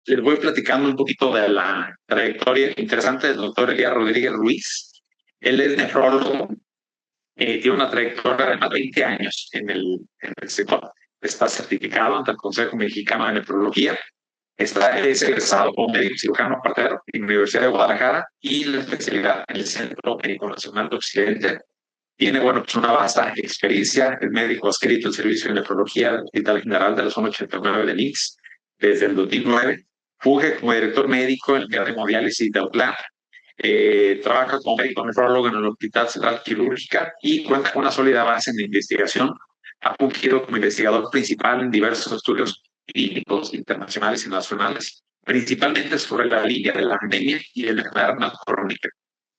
Les voy platicando un poquito de la trayectoria interesante del doctor Elías Rodríguez Ruiz. Él es nefrólogo, tiene una trayectoria de más de 20 años en el sector. Está certificado ante el Consejo Mexicano de Nefrología. Es egresado como médico cirujano partero en la Universidad de Guadalajara y la especialidad en el Centro Médico Nacional de Occidente. Tiene, bueno, pues una vasta experiencia. Es médico adscrito al Servicio de Nefrología del Hospital General de la Zona 89 de IMSS desde el 2009. Funge como director médico en el área de hemodiálisis de UTLA. Trabaja como médico nefrólogo en el Hospital Central Quirúrgica y cuenta con una sólida base en investigación. Ha fungido como investigador principal en diversos estudios clínicos internacionales y nacionales, principalmente sobre la línea de la anemia y de la enfermedad renal crónica.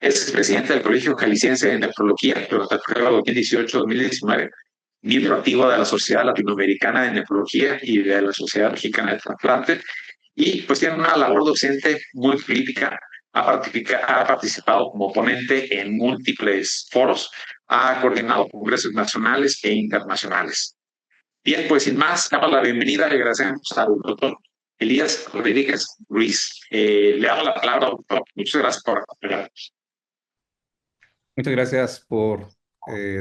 Es presidente del Colegio Jalisciense de Nefrología durante el periodo 2018-2019, miembro activo de la Sociedad Latinoamericana de Nefrología y de la Sociedad Mexicana de Trasplante, y pues tiene una labor docente muy crítica. Ha participado como ponente en múltiples foros, ha coordinado congresos nacionales e internacionales. Bien, pues sin más, damos la bienvenida y agradecemos al doctor Elías Rodríguez Ruiz. Le hago la palabra, doctor. Muchas gracias por acompañarnos. Muchas gracias por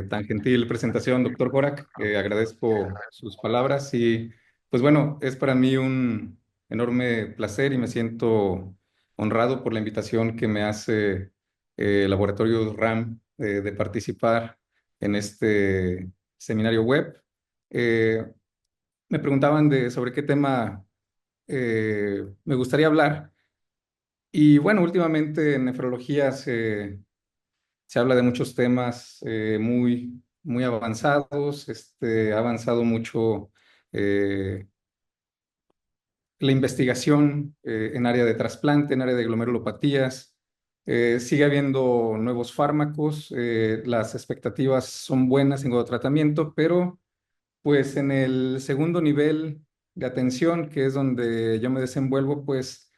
tan gentil presentación, doctor Korak. Agradezco sus palabras y pues bueno, es para mí un enorme placer y me siento honrado por la invitación que me hace Laboratorio RAM de participar en este seminario web. Eh, Me preguntaban sobre qué tema me gustaría hablar y bueno, últimamente en nefrología se habla de muchos temas muy avanzados. Ha avanzado mucho eh, la investigación en área de trasplante, en área de glomerulopatías. Sigue habiendo nuevos fármacos. Las expectativas son buenas en cuanto a tratamiento, pero pues en el segundo nivel de atención, que es donde yo me desenvuelvo, pues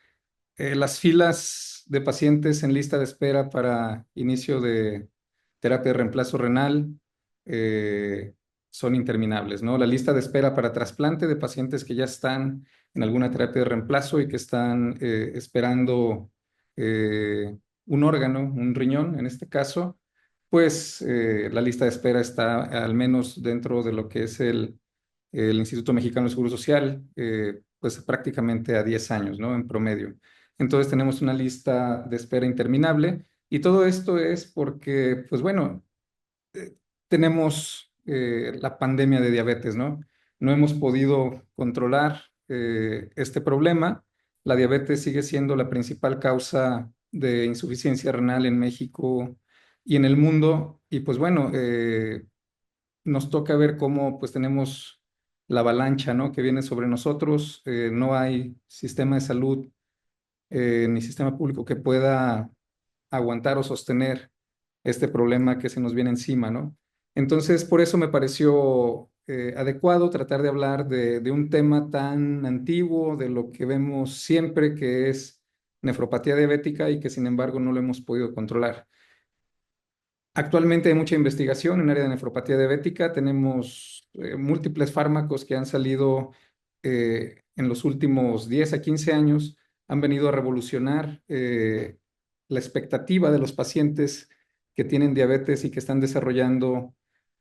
las filas de pacientes en lista de espera para inicio de terapia de reemplazo renal eh, son interminables, ¿no? La lista de espera para trasplante de pacientes que ya están en alguna terapia de reemplazo y que están esperando eh, un órgano, un riñón en este caso, pues la lista de espera está al menos dentro de lo que es el Instituto Mexicano de Seguro Social, pues prácticamente a 10 años, ¿no? En promedio. Entonces tenemos una lista de espera interminable y todo esto es porque, pues bueno, tenemos la pandemia de diabetes, ¿no? No hemos podido controlar este problema. La diabetes sigue siendo la principal causa de insuficiencia renal en México y en el mundo. Y pues bueno, nos toca ver cómo pues tenemos la avalancha, ¿no? Que viene sobre nosotros. No hay sistema de salud ni sistema público que pueda aguantar o sostener este problema que se nos viene encima, ¿no? Entonces, por eso me pareció adecuado tratar de hablar de un tema tan antiguo, de lo que vemos siempre, que es nefropatía diabética y que sin embargo no lo hemos podido controlar. Actualmente hay mucha investigación en área de nefropatía diabética. Tenemos múltiples fármacos que han salido en los últimos 10 a 15 años. Han venido a revolucionar la expectativa de los pacientes que tienen diabetes y que están desarrollando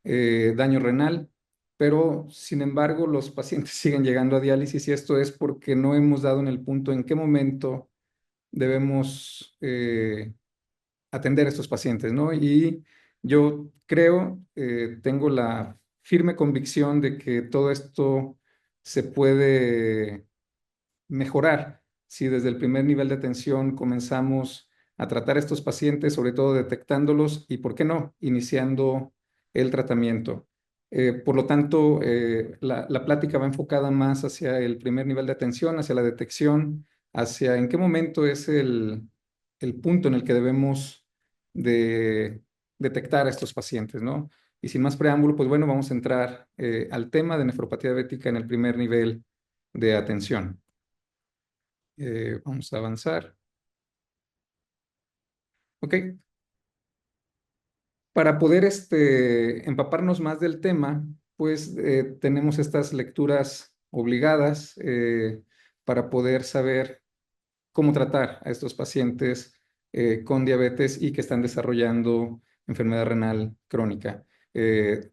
daño renal. Pero, sin embargo, los pacientes siguen llegando a diálisis y esto es porque no hemos dado en el punto en qué momento debemos atender a estos pacientes, ¿no? Y yo creo, tengo la firme convicción de que todo esto se puede mejorar si desde el primer nivel de atención comenzamos a tratar a estos pacientes, sobre todo detectándolos y, ¿por qué no?, iniciando el tratamiento. Por lo tanto, la plática va enfocada más hacia el primer nivel de atención, hacia la detección, hacia en qué momento es el punto en el que debemos de detectar a estos pacientes, ¿no? Y sin más preámbulo, pues bueno, vamos a entrar al tema de nefropatía diabética en el primer nivel de atención. Vamos a avanzar. Ok. Para poder empaparnos más del tema, pues tenemos estas lecturas obligadas. para poder saber cómo tratar a estos pacientes con diabetes y que están desarrollando enfermedad renal crónica.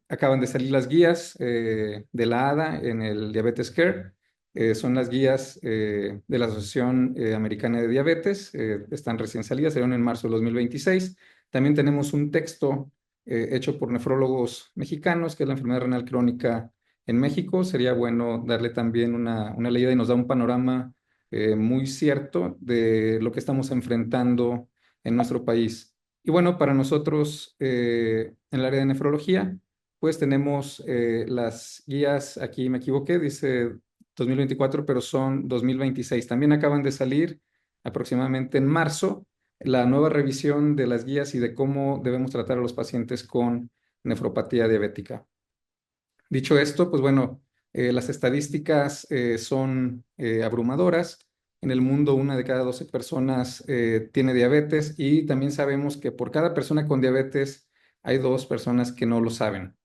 Acaban de salir las guías de la ADA en el Diabetes Care. Son las guías de la Asociación Americana de Diabetes. Están recién salidas, salieron en marzo de 2026. También tenemos un texto hecho por nefrólogos mexicanos, que es la enfermedad renal crónica en México. Sería bueno darle también una leída y nos da un panorama muy cierto de lo que estamos enfrentando en nuestro país. Y bueno, para nosotros en el área de nefrología, pues tenemos las guías, aquí me equivoqué, dice 2024, pero son 2026. También acaban de salir aproximadamente en marzo la nueva revisión de las guías y de cómo debemos tratar a los pacientes con nefropatía diabética. Dicho esto, pues bueno, las estadísticas son abrumadoras. En el mundo, 1 de cada 12 personas tiene diabetes y también sabemos que por cada persona con diabetes hay 2 personas que no lo saben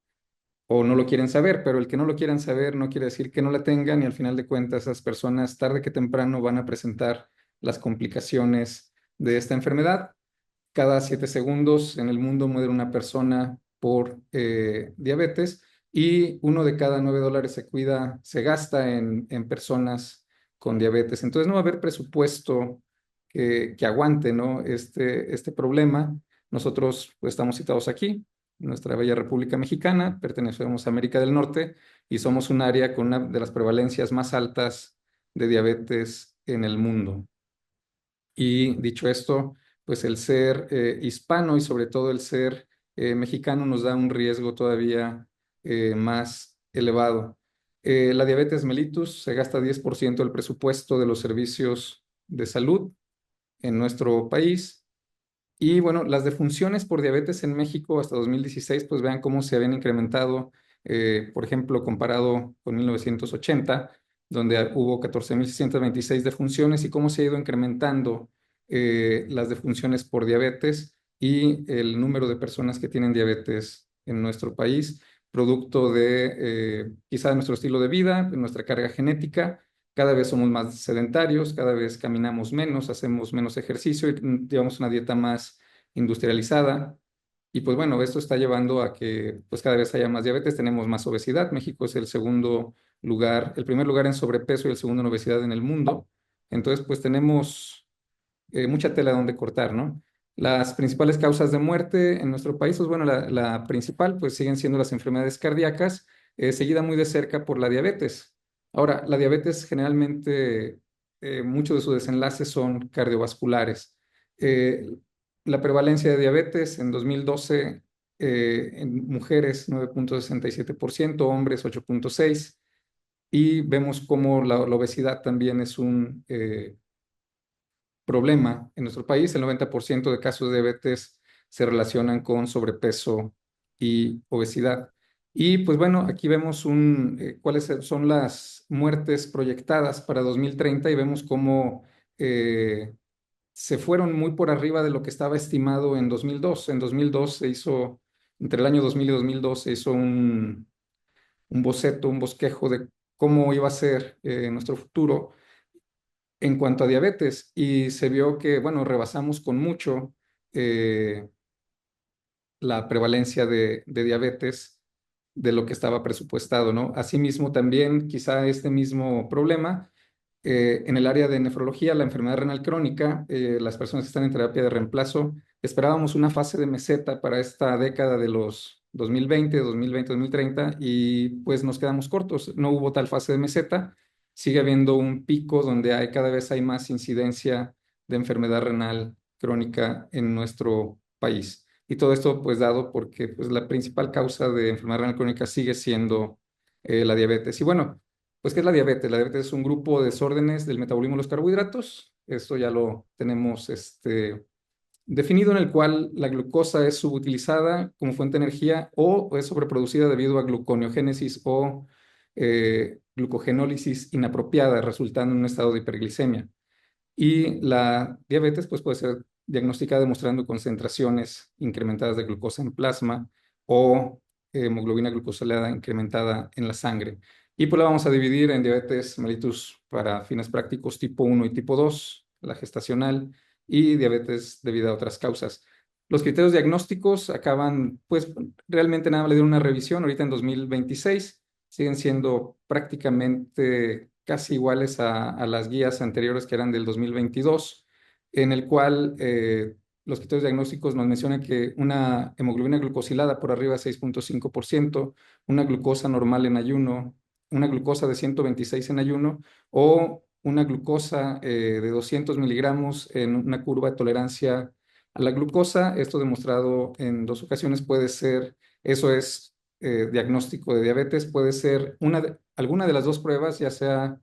o no lo quieren saber, pero el que no lo quieran saber no quiere decir que no la tengan y al final de cuentas esas personas tarde que temprano van a presentar las complicaciones de esta enfermedad. Cada 7 segundos en el mundo muere una persona por diabetes y $1 de cada 9 se gasta en personas con diabetes. Entonces no va a haber presupuesto que aguante, ¿no? este problema. Nosotros pues, estamos citados aquí, en nuestra bella República Mexicana, pertenecemos a América del Norte y somos un área con una de las prevalencias más altas de diabetes en el mundo. Y dicho esto, pues el ser hispano y sobre todo el ser mexicano nos da un riesgo todavía más elevado. La diabetes mellitus se gasta 10% del presupuesto de los servicios de salud en nuestro país. Y bueno, las defunciones por diabetes en México hasta 2016, pues vean cómo se habían incrementado, por ejemplo, comparado con 1980, donde hubo 14.626 defunciones y cómo se ha ido incrementando las defunciones por diabetes y el número de personas que tienen diabetes en nuestro país, producto de quizá de nuestro estilo de vida, de nuestra carga genética. Cada vez somos más sedentarios, cada vez caminamos menos, hacemos menos ejercicio y llevamos una dieta más industrializada. Y pues bueno, esto está llevando a que pues cada vez haya más diabetes, tenemos más obesidad. México es el segundo lugar, el primer lugar en sobrepeso y el segundo en obesidad en el mundo. Entonces pues tenemos mucha tela donde cortar, ¿no? Las principales causas de muerte en nuestro país, pues bueno, la principal pues siguen siendo las enfermedades cardíacas, seguida muy de cerca por la diabetes. Ahora, la diabetes generalmente, muchos de sus desenlaces son cardiovasculares. Eh, la prevalencia de diabetes en 2012 en mujeres 9,67%, hombres 8,6%, y vemos cómo la obesidad también es un problema en nuestro país. El 90% de casos de diabetes se relacionan con sobrepeso y obesidad. Y pues bueno, aquí vemos cuáles son las muertes proyectadas para 2030 y vemos cómo se fueron muy por arriba de lo que estaba estimado en 2002. En 2002 se hizo, entre el año 2000 y 2002 se hizo un boceto, un bosquejo de cómo iba a ser nuestro futuro en cuanto a diabetes y se vio que, bueno, rebasamos con mucho eh, la prevalencia de diabetes de lo que estaba presupuestado, ¿no? Asimismo, también quizá este mismo problema en el área de nefrología, la enfermedad renal crónica, las personas que están en terapia de reemplazo, esperábamos una fase de meseta para esta década de los 2020, 2020, 2030 y pues nos quedamos cortos. No hubo tal fase de meseta. Sigue habiendo un pico donde cada vez hay más incidencia de enfermedad renal crónica en nuestro país. Y todo esto pues dado porque pues, la principal causa de enfermedad renal crónica sigue siendo la diabetes. Y bueno, pues, ¿qué es la diabetes? La diabetes es un grupo de desórdenes del metabolismo de los carbohidratos. Esto ya lo tenemos definido, en el cual la glucosa es subutilizada como fuente de energía o es sobreproducida debido a gluconeogénesis o glucogenólisis inapropiada, resultando en un estado de hiperglicemia. Y la diabetes pues, puede ser diagnosticada demostrando concentraciones incrementadas de glucosa en plasma o hemoglobina glucosilada incrementada en la sangre. Y pues la vamos a dividir en diabetes mellitus para fines prácticos tipo 1 y tipo 2, la gestacional, y diabetes debido a otras causas. Los criterios diagnósticos acaban, pues realmente nada, le dieron una revisión ahorita en 2026, siguen siendo prácticamente casi iguales a las guías anteriores que eran del 2022, en el cual los criterios diagnósticos nos mencionan que una hemoglobina glucosilada por arriba de 6.5%, una glucosa normal en ayuno, una glucosa de 126 en ayuno o una glucosa de 200 miligramos en una curva de tolerancia a la glucosa. Esto demostrado en 2 ocasiones puede ser, eso es diagnóstico de diabetes, puede ser alguna de las dos pruebas, ya sea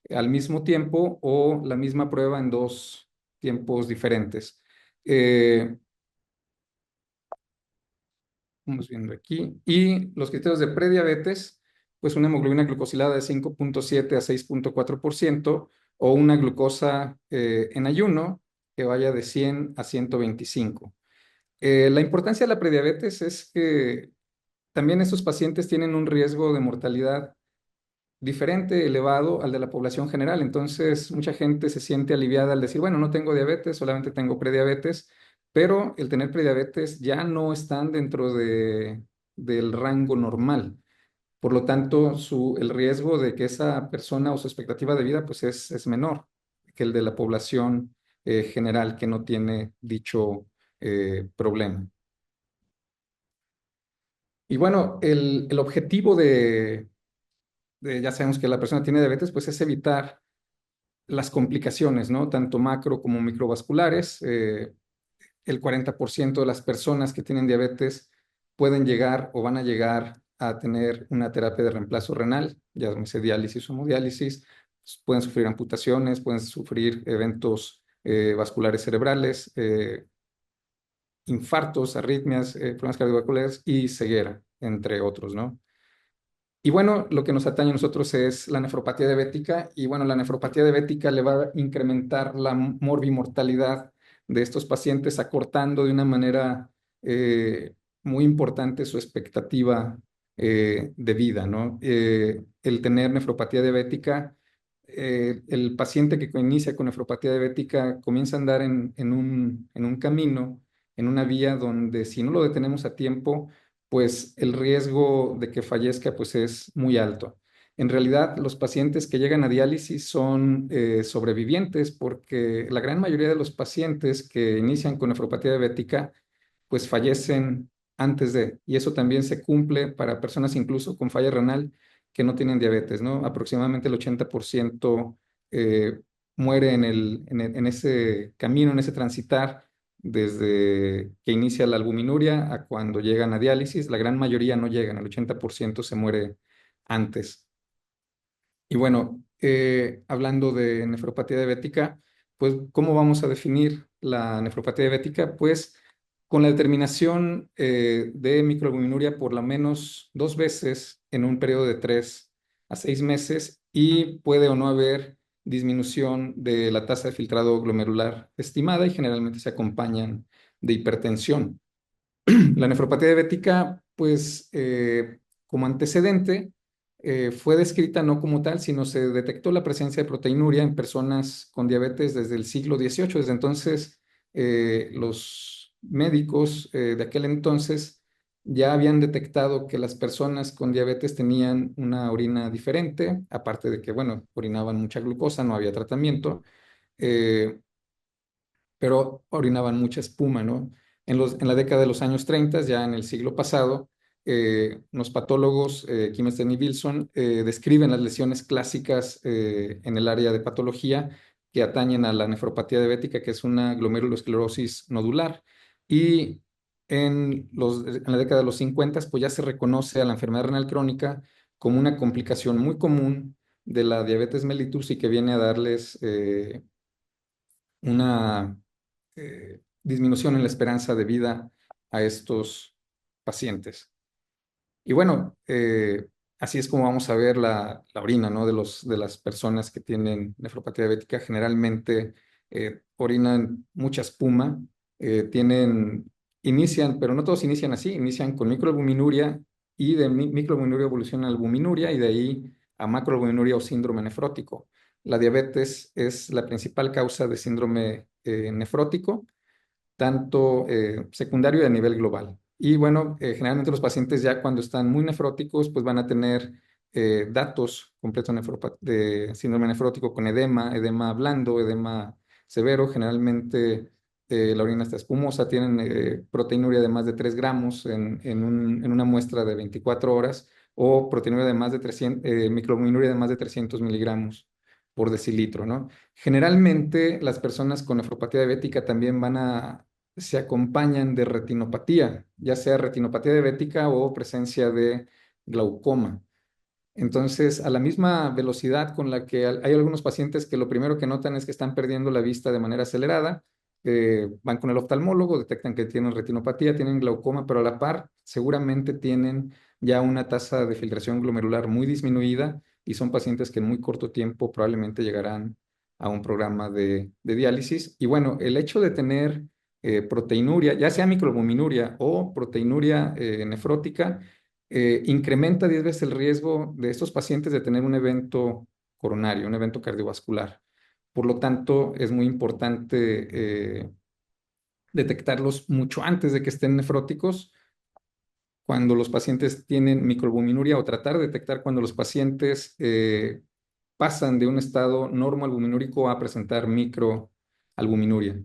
al mismo tiempo o la misma prueba en dos tiempos diferentes. Eh, Vamos viendo aquí. Y los criterios de prediabetes, pues una hemoglobina glucosilada de 5.7 a 6.4% o una glucosa en ayuno que vaya de 100 a 125. La importancia de la prediabetes es que también estos pacientes tienen un riesgo de mortalidad diferente, elevado al de la población general. Entonces, mucha gente se siente aliviada al decir, bueno, no tengo diabetes, solamente tengo prediabetes, pero el tener prediabetes ya no están dentro del rango normal. Por lo tanto, el riesgo de que esa persona o su expectativa de vida pues es menor que el de la población general que no tiene dicho problema. Y bueno, el objetivo ya sabemos que la persona tiene diabetes, pues es evitar las complicaciones, ¿no? Tanto macro como microvasculares. El 40% de las personas que tienen diabetes pueden llegar o van a llegar a tener una terapia de reemplazo renal, ya sea diálisis o hemodiálisis. Pueden sufrir amputaciones, pueden sufrir eventos vasculares cerebrales, infartos, arritmias, problemas cardiovasculares y ceguera, entre otros, ¿no? Y bueno, lo que nos atañe a nosotros es la nefropatía diabética y bueno, la nefropatía diabética le va a incrementar la morbimortalidad de estos pacientes, acortando de una manera muy importante su expectativa de vida, ¿no? El tener nefropatía diabética, el paciente que inicia con nefropatía diabética comienza a andar en un camino, en una vía donde si no lo detenemos a tiempo, pues el riesgo de que fallezca pues es muy alto. En realidad, los pacientes que llegan a diálisis son sobrevivientes porque la gran mayoría de los pacientes que inician con nefropatía diabética pues fallecen antes de, y eso también se cumple para personas incluso con falla renal que no tienen diabetes, ¿no? Aproximadamente el 80% eh, muere en ese camino, en ese transitar desde que inicia la albuminuria a cuando llegan a diálisis. La gran mayoría no llegan, el 80% se muere antes. Y bueno, hablando de nefropatía diabética, pues ¿cómo vamos a definir la nefropatía diabética? Pues con la determinación de microalbuminuria por lo menos 2 veces en un periodo de 3 a 6 meses y puede o no haber disminución de la tasa de filtrado glomerular estimada y generalmente se acompañan de hipertensión. La nefropatía diabética, pues como antecedente, fue descrita no como tal, sino se detectó la presencia de proteinuria en personas con diabetes desde el siglo XVIII. Desde entonces, los médicos de aquel entonces ya habían detectado que las personas con diabetes tenían una orina diferente, aparte de que, bueno, orinaban mucha glucosa, no había tratamiento. eh, pero orinaban mucha espuma, ¿no? En la década de los años 30, ya en el siglo pasado, los patólogos, Kimmerer y Wilson, describen las lesiones clásicas en el área de patología que atañen a la nefropatía diabética, que es una glomerulosclerosis nodular. Y en la década de los 50, pues ya se reconoce a la enfermedad renal crónica como una complicación muy común de la diabetes mellitus y que viene a darles una disminución en la esperanza de vida a estos pacientes. Y bueno, así es como vamos a ver la orina, ¿no? De las personas que tienen nefropatía diabética. Generalmente orinan mucha espuma, inician, pero no todos inician así, inician con microalbuminuria y de microalbuminuria evolucionan a albuminuria y de ahí a macroalbuminuria o síndrome nefrótico. La diabetes es la principal causa de síndrome nefrótico, tanto secundario y a nivel global. Y bueno, generalmente los pacientes ya cuando están muy nefróticos, pues van a tener datos completos de síndrome nefrótico con edema, edema blando, edema severo. Generalmente la orina está espumosa, tienen proteinuria de más de 3 gramos en una muestra de 24 horas o proteinuria de más de 300, microalbuminuria de más de 300 miligramos por decilitro, ¿no? Generalmente las personas con nefropatía diabética también se acompañan de retinopatía, ya sea retinopatía diabética o presencia de glaucoma. Entonces, a la misma velocidad con la que hay algunos pacientes que lo primero que notan es que están perdiendo la vista de manera acelerada, van con el oftalmólogo, detectan que tienen retinopatía, tienen glaucoma, pero a la par seguramente tienen ya una tasa de filtración glomerular muy disminuida y son pacientes que en muy corto tiempo probablemente llegarán a un programa de diálisis. Y bueno, el hecho de tener proteinuria, ya sea microalbuminuria o proteinuria nefrótica, incrementa 10 veces el riesgo de estos pacientes de tener un evento coronario, un evento cardiovascular. Por lo tanto, es muy importante detectarlos mucho antes de que estén nefróticos, cuando los pacientes tienen microalbuminuria, o tratar de detectar cuando los pacientes pasan de un estado normoalbuminúrico a presentar microalbuminuria.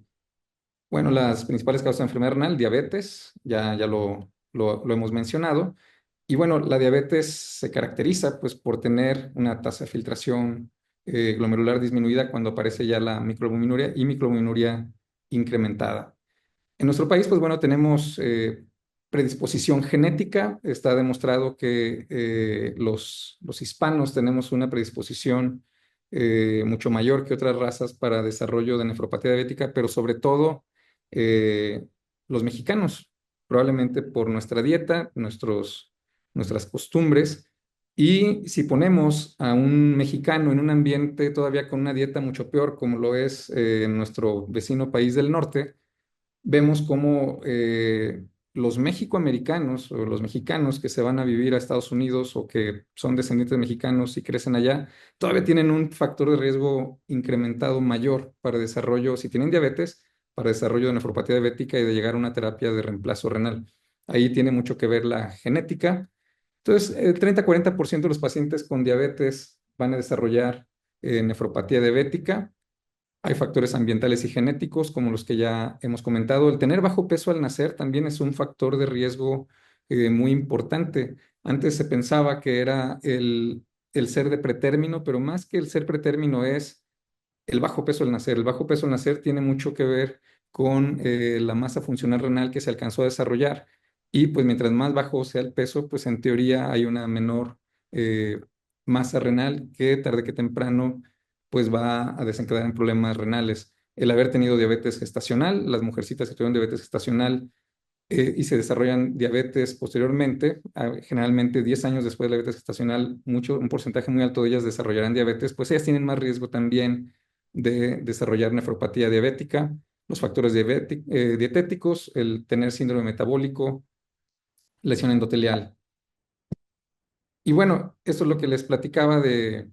Bueno, las principales causas de enfermedad renal, diabetes, ya lo hemos mencionado. Y bueno, la diabetes se caracteriza pues por tener una tasa de filtración glomerular disminuida cuando aparece ya la microalbuminuria y microalbuminuria incrementada. En nuestro país, pues bueno, tenemos predisposición genética. Está demostrado que los hispanos tenemos una predisposición mucho mayor que otras razas para desarrollo de nefropatía diabética, pero sobre todo eh, los mexicanos, probablemente por nuestra dieta, nuestras costumbres. Y si ponemos a un mexicano en un ambiente todavía con una dieta mucho peor, como lo es nuestro vecino país del norte, vemos cómo los mexicoamericanos o los mexicanos que se van a vivir a Estados Unidos o que son descendientes de mexicanos y crecen allá, todavía tienen un factor de riesgo incrementado mayor para desarrollo, si tienen diabetes, para desarrollo de nefropatía diabética y de llegar a una terapia de reemplazo renal. Ahí tiene mucho que ver la genética. Entonces, el 30-40% de los pacientes con diabetes van a desarrollar nefropatía diabética. Hay factores ambientales y genéticos, como los que ya hemos comentado. El tener bajo peso al nacer también es un factor de riesgo muy importante. Antes se pensaba que era el ser de pretérmino, pero más que el ser pretérmino es el bajo peso al nacer. El bajo peso al nacer tiene mucho que ver con la masa funcional renal que se alcanzó a desarrollar. Y pues mientras más bajo sea el peso, pues en teoría hay una menor eh, masa renal que tarde que temprano pues va a desencadenar en problemas renales. El haber tenido diabetes gestacional, las mujercitas que tuvieron diabetes gestacional y se desarrollan diabetes posteriormente, generalmente 10 años después de la diabetes gestacional, un porcentaje muy alto de ellas desarrollarán diabetes, pues ellas tienen más riesgo también de desarrollar nefropatía diabética, los factores dietéticos, el tener síndrome metabólico, lesión endotelial. Y bueno, esto es lo que les platicaba de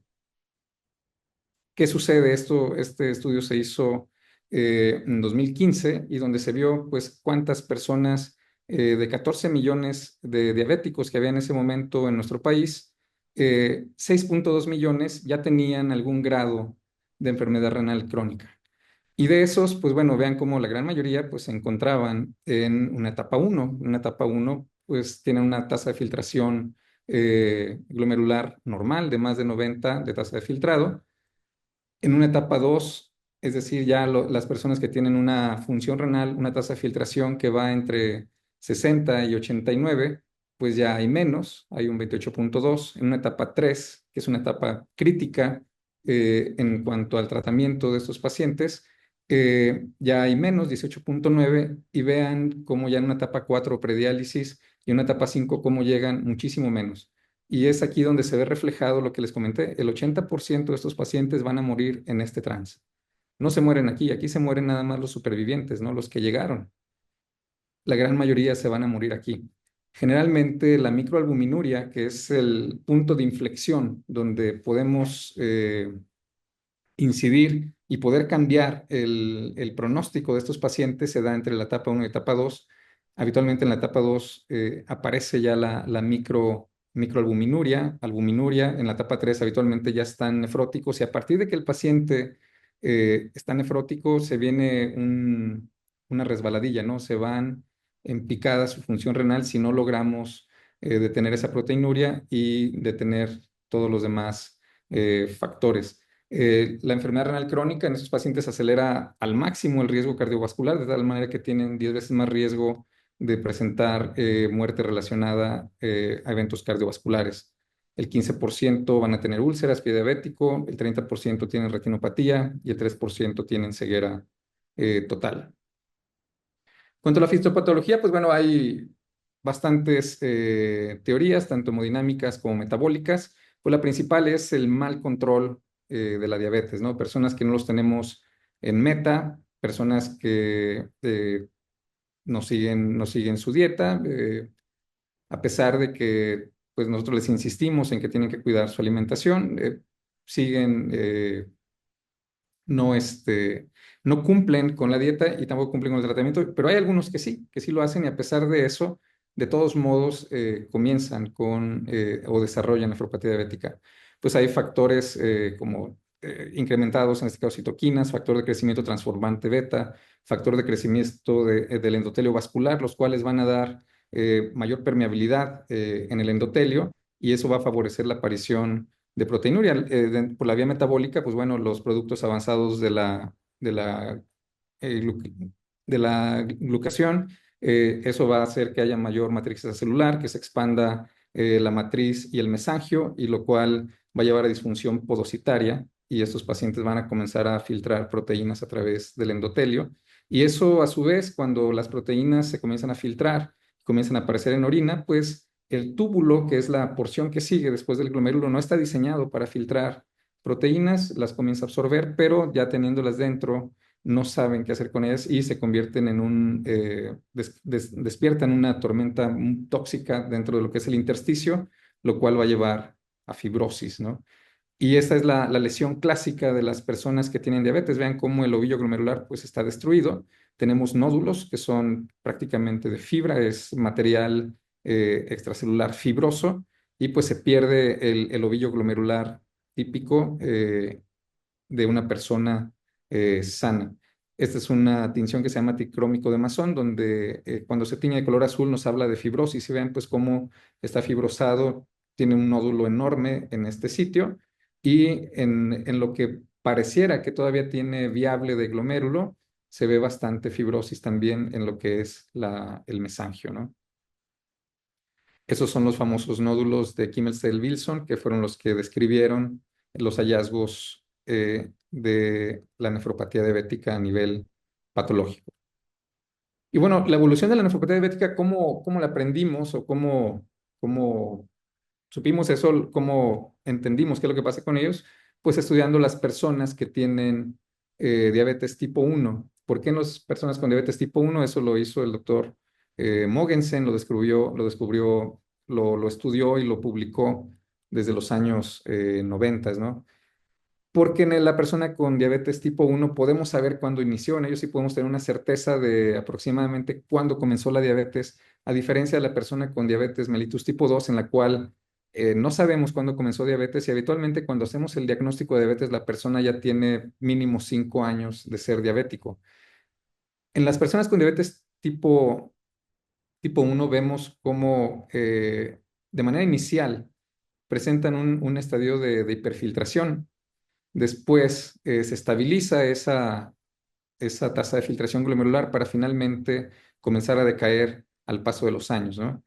qué sucede. Este estudio se hizo en 2015 y donde se vio pues cuántas personas de 14 millones de diabéticos que había en ese momento en nuestro país, 6.2 millones ya tenían algún grado de enfermedad renal crónica. Y de esos, pues bueno, vean cómo la gran mayoría pues se encontraban en una etapa 1. Una etapa 1 pues tiene una tasa de filtración glomerular normal de más de 90 de tasa de filtrado. En una etapa 2, es decir, ya las personas que tienen una función renal, una tasa de filtración que va entre 60 y 89, pues ya hay menos, hay un 28.2. En una etapa 3, que es una etapa crítica en cuanto al tratamiento de estos pacientes, ya hay menos, 18.9, y vean cómo ya en una etapa 4 prediálisis y una etapa 5 cómo llegan muchísimo menos. Y es aquí donde se ve reflejado lo que les comenté. El 80% de estos pacientes van a morir en este trance. No se mueren aquí, aquí se mueren nada más los supervivientes, ¿no? Los que llegaron. La gran mayoría se van a morir aquí. Generalmente la microalbuminuria, que es el punto de inflexión donde podemos incidir y poder cambiar el pronóstico de estos pacientes, se da entre la etapa 1 y la etapa 2. Habitualmente en la etapa 2 aparece ya la microalbuminuria, albuminuria. En la etapa 3 habitualmente ya están nefróticos y a partir de que el paciente está nefrótico se viene una resbaladilla, ¿no? Se van en picada su función renal si no logramos detener esa proteinuria y detener todos los demás factores. La enfermedad renal crónica en estos pacientes acelera al máximo el riesgo cardiovascular, de tal manera que tienen 10 veces más riesgo de presentar muerte relacionada a eventos cardiovasculares. El 15% van a tener úlceras, pie diabético, el 30% tienen retinopatía y el 3% tienen ceguera total. Cuanto a la fisiopatología, pues bueno, hay bastantes teorías, tanto hemodinámicas como metabólicas. Pues la principal es el mal control de la diabetes, ¿no? Personas que no los tenemos en meta, personas que no siguen su dieta, a pesar de que pues nosotros les insistimos en que tienen que cuidar su alimentación, siguen no, no cumplen con la dieta y tampoco cumplen con el tratamiento, pero hay algunos que sí lo hacen y a pesar de eso, de todos modos, comienzan con o desarrollan nefropatía diabética. Pues hay factores como incrementados, en este caso citoquinas, factor de crecimiento transformante beta, factor de crecimiento del endotelio vascular, los cuales van a dar mayor permeabilidad en el endotelio y eso va a favorecer la aparición de proteinuria. Por la vía metabólica, pues bueno, los productos avanzados de la glucación, eso va a hacer que haya mayor matriz celular, que se expanda la matriz y el mesangio, y lo cual va a llevar a disfunción podocitaria, y estos pacientes van a comenzar a filtrar proteínas a través del endotelio. Y eso, a su vez, cuando las proteínas se comienzan a filtrar, comienzan a aparecer en orina, pues el túbulo, que es la porción que sigue después del glomérulo, no está diseñado para filtrar proteínas, las comienza a absorber, pero ya teniéndolas dentro, no saben qué hacer con ellas y se convierten en despiertan una tormenta tóxica dentro de lo que es el intersticio, lo cual va a llevar a fibrosis, ¿no? Y esta es la lesión clásica de las personas que tienen diabetes. Vean cómo el ovillo glomerular pues está destruido. Tenemos nódulos que son prácticamente de fibra, es material extracelular fibroso y pues se pierde el ovillo glomerular típico de una persona sana. Esta es una tinción que se llama tricrómico de Masson, donde cuando se tiñe de color azul nos habla de fibrosis y vean pues cómo está fibrosado, tiene un nódulo enorme en este sitio y en lo que pareciera que todavía tiene viable de glomérulo, se ve bastante fibrosis también en lo que es el mesangio, ¿no? Esos son los famosos nódulos de Kimmelsdale-Wilson, que fueron los que describieron los hallazgos de la nefropatía diabética a nivel patológico. Y bueno, la evolución de la nefropatía diabética, ¿cómo la aprendimos o cómo supimos eso, cómo entendimos qué es lo que pasa con ellos? Pues estudiando las personas que tienen diabetes tipo 1. ¿Por qué en las personas con diabetes tipo 1? Eso lo hizo el doctor Mogensen, lo estudió y lo publicó desde los años 90, ¿no? Porque en la persona con diabetes tipo 1 podemos saber cuándo inició, en ellos sí podemos tener una certeza de aproximadamente cuándo comenzó la diabetes, a diferencia de la persona con diabetes mellitus tipo 2, en la cual no sabemos cuándo comenzó diabetes y habitualmente cuando hacemos el diagnóstico de diabetes la persona ya tiene mínimo 5 años de ser diabético. En las personas con diabetes tipo 1 vemos cómo de manera inicial presentan un estadio de hiperfiltración. Después se estabiliza esa tasa de filtración glomerular para finalmente comenzar a decaer al paso de los años, ¿no?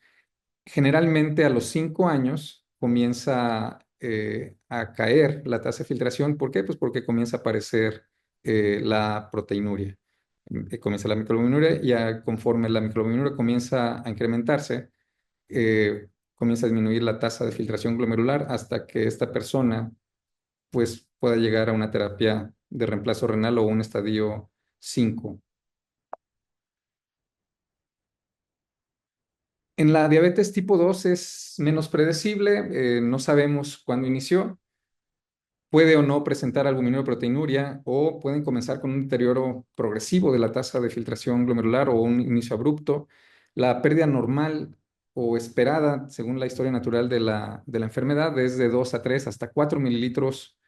Generalmente a los 5 años comienza a caer la tasa de filtración. ¿Por qué? Pues porque comienza a aparecer la proteinuria. Comienza la microalbuminuria y conforme la microalbuminuria comienza a incrementarse, comienza a disminuir la tasa de filtración glomerular hasta que esta persona pues pueda llegar a una terapia de reemplazo renal o un estadio 5. En la diabetes tipo 2 es menos predecible, no sabemos cuándo inició. Puede o no presentar albuminuria o proteinuria, o pueden comenzar con un deterioro progresivo de la tasa de filtración glomerular o un inicio abrupto. La pérdida normal o esperada, según la historia natural de la enfermedad, es de 2 a 3 hasta 4 mililitros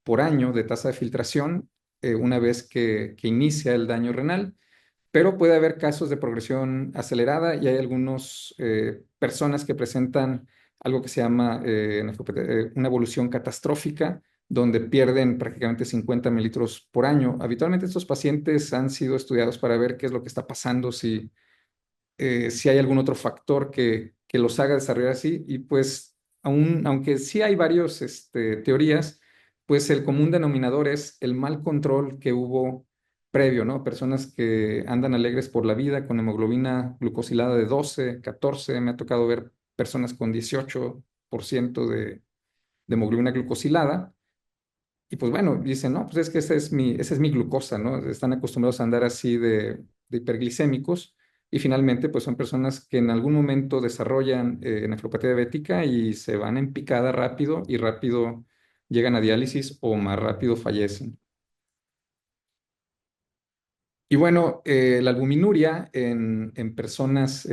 por año de tasa de filtración una vez que inicia el daño renal, pero puede haber casos de progresión acelerada y hay algunas personas que presentan algo que se llama una evolución catastrófica, donde pierden prácticamente 50 mililitros por año. Habitualmente estos pacientes han sido estudiados para ver qué es lo que está pasando, si hay algún otro factor que los haga desarrollar así. Y pues, aunque sí hay varios teorías, pues el común denominador es el mal control que hubo previo, ¿no? Personas que andan alegres por la vida con hemoglobina glucosilada de 12, 14, me ha tocado ver personas con 18% de hemoglobina glucosilada. Y pues bueno, dicen, no, pues es que esa es mi glucosa, ¿no? Están acostumbrados a andar así de hiperglicémicos y finalmente pues son personas que en algún momento desarrollan nefropatía diabética y se van en picada rápido y rápido llegan a diálisis o más rápido fallecen. Y bueno, la albuminuria en personas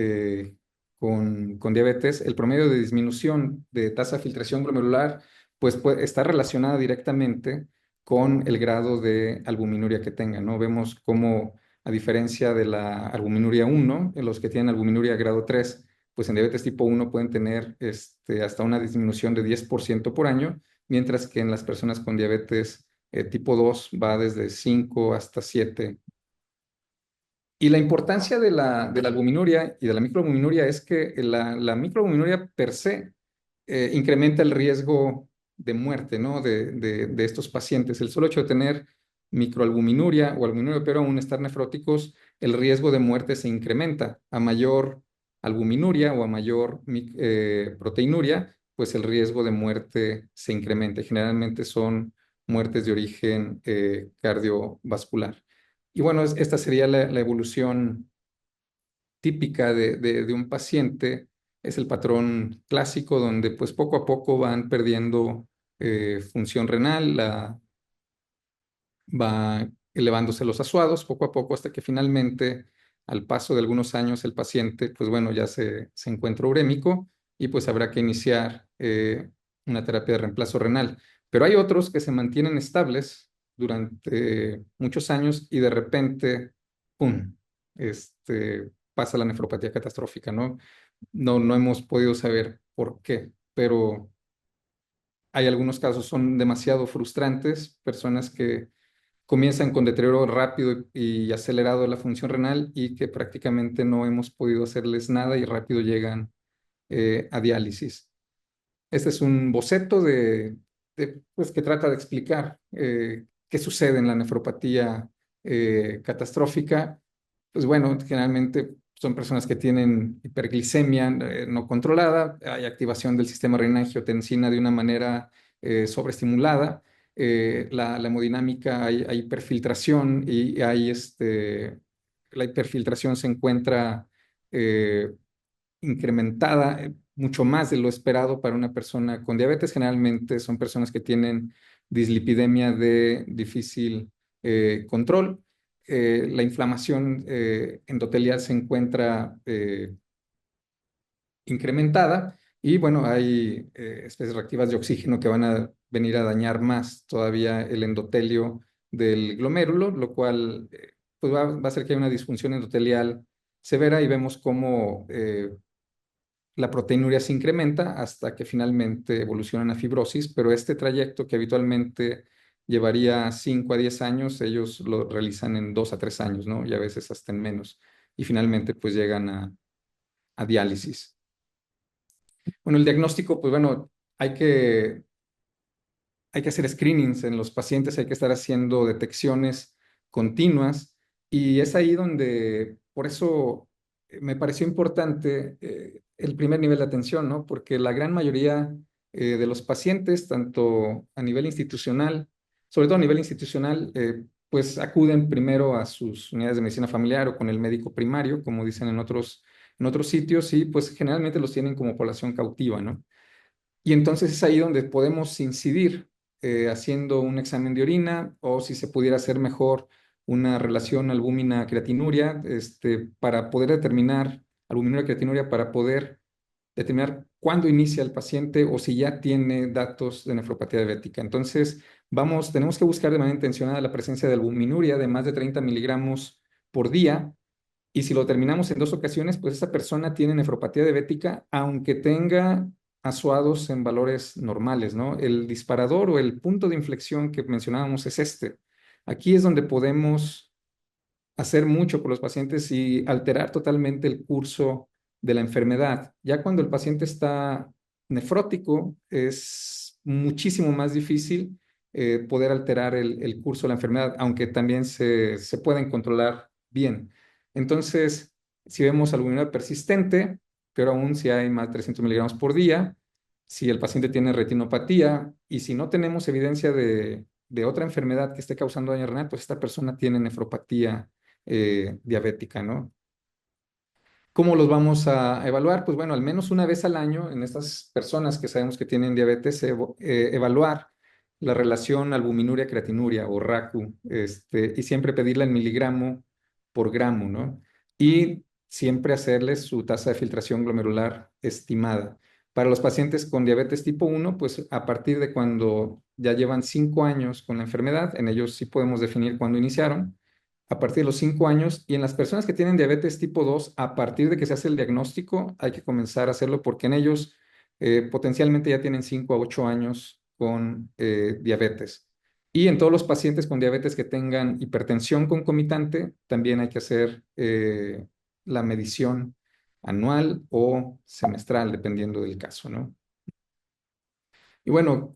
con diabetes, el promedio de disminución de tasa de filtración glomerular, pues está relacionada directamente con el grado de albuminuria que tengan, ¿no? Vemos cómo, a diferencia de la albuminuria 1, en los que tienen albuminuria grado 3, pues en diabetes tipo 1 pueden tener hasta una disminución de 10% por año, mientras que en las personas con diabetes tipo 2 va desde 5 hasta 7. Y la importancia de la albuminuria y de la microalbuminuria es que la microalbuminuria per se incrementa el riesgo de muerte, ¿no? de estos pacientes. El solo hecho de tener microalbuminuria o albuminuria, pero aún estar nefróticos, el riesgo de muerte se incrementa. A mayor albuminuria o a mayor proteinuria, pues el riesgo de muerte se incrementa. Y generalmente son muertes de origen cardiovascular. Y bueno, esta sería la evolución típica de un paciente. Es el patrón clásico donde pues poco a poco van perdiendo función renal, va elevándose los asuados poco a poco hasta que finalmente, al paso de algunos años, el paciente pues bueno, ya se encuentra urémico y pues habrá que iniciar una terapia de reemplazo renal. Pero hay otros que se mantienen estables durante muchos años y de repente, ¡pum!, pasa la nefropatía catastrófica, ¿no? No hemos podido saber por qué, pero hay algunos casos, son demasiado frustrantes, personas que comienzan con deterioro rápido y acelerado de la función renal y que prácticamente no hemos podido hacerles nada y rápido llegan a diálisis. Este es un boceto pues, que trata de explicar qué sucede en la nefropatía catastrófica. Pues bueno, generalmente son personas que tienen hiperglicemia no controlada, hay activación del sistema renina-angiotensina de una manera sobreestimulada, la hemodinámica, hay hiperfiltración y la hiperfiltración se encuentra eh, incrementada mucho más de lo esperado para una persona con diabetes. Generalmente son personas que tienen dislipidemia de difícil control. La inflamación endotelial se encuentra incrementada y bueno, hay especies reactivas de oxígeno que van a venir a dañar más todavía el endotelio del glomérulo, lo cual pues va a hacer que haya una disfunción endotelial severa y vemos cómo la proteinuria se incrementa hasta que finalmente evoluciona a fibrosis, pero este trayecto que habitualmente llevaría 5 a 10 años, ellos lo realizan en 2 a 3 años, ¿no? Y a veces hasta en menos. Y finalmente pues llegan a diálisis. Bueno, el diagnóstico, pues bueno, hay que hacer screenings en los pacientes, hay que estar haciendo detecciones continuas y es ahí donde, por eso me pareció importante el primer nivel de atención, ¿no? Porque la gran mayoría de los pacientes, tanto a nivel institucional, sobre todo a nivel institucional, pues acuden primero a sus unidades de medicina familiar o con el médico primario, como dicen en otros En otros sitios sí, pues generalmente los tienen como población cautiva, ¿no? Y entonces es ahí donde podemos incidir haciendo un examen de orina o si se pudiera hacer mejor una relación albúmina-creatinuria para poder determinar, albúmina-creatinuria para poder determinar cuándo inicia el paciente o si ya tiene datos de nefropatía diabética. Entonces, tenemos que buscar de manera intencionada la presencia de albuminuria de más de 30 miligramos por día y si lo terminamos en 2 ocasiones, pues esa persona tiene nefropatía diabética, aunque tenga asuados en valores normales, ¿no? El disparador o el punto de inflexión que mencionábamos es este. Aquí es donde podemos hacer mucho por los pacientes y alterar totalmente el curso de la enfermedad. Ya cuando el paciente está nefrótico, es muchísimo más difícil poder alterar el curso de la enfermedad, aunque también se pueden controlar bien. Entonces, si vemos albuminura persistente, pero aún si hay más de 300 miligramos por día, si el paciente tiene retinopatía y si no tenemos evidencia de otra enfermedad que esté causando daño renal, pues esta persona tiene nefropatía diabética, ¿no? ¿Cómo los vamos a evaluar? Pues bueno, al menos una vez al año en estas personas que sabemos que tienen diabetes, evaluar la relación albuminuria-creatinuria o RACU, y siempre pedirla en miligramo por gramo, ¿no? Y siempre hacerles su tasa de filtración glomerular estimada. Para los pacientes con diabetes tipo 1, pues a partir de cuando ya llevan 5 años con la enfermedad, en ellos sí podemos definir cuándo iniciaron a partir de los 5 años y en las personas que tienen diabetes tipo 2, a partir de que se hace el diagnóstico, hay que comenzar a hacerlo porque en ellos potencialmente ya tienen 5 a 8 años con diabetes. Y en todos los pacientes con diabetes que tengan hipertensión concomitante, también hay que hacer la medición anual o semestral, dependiendo del caso, ¿no? Y bueno,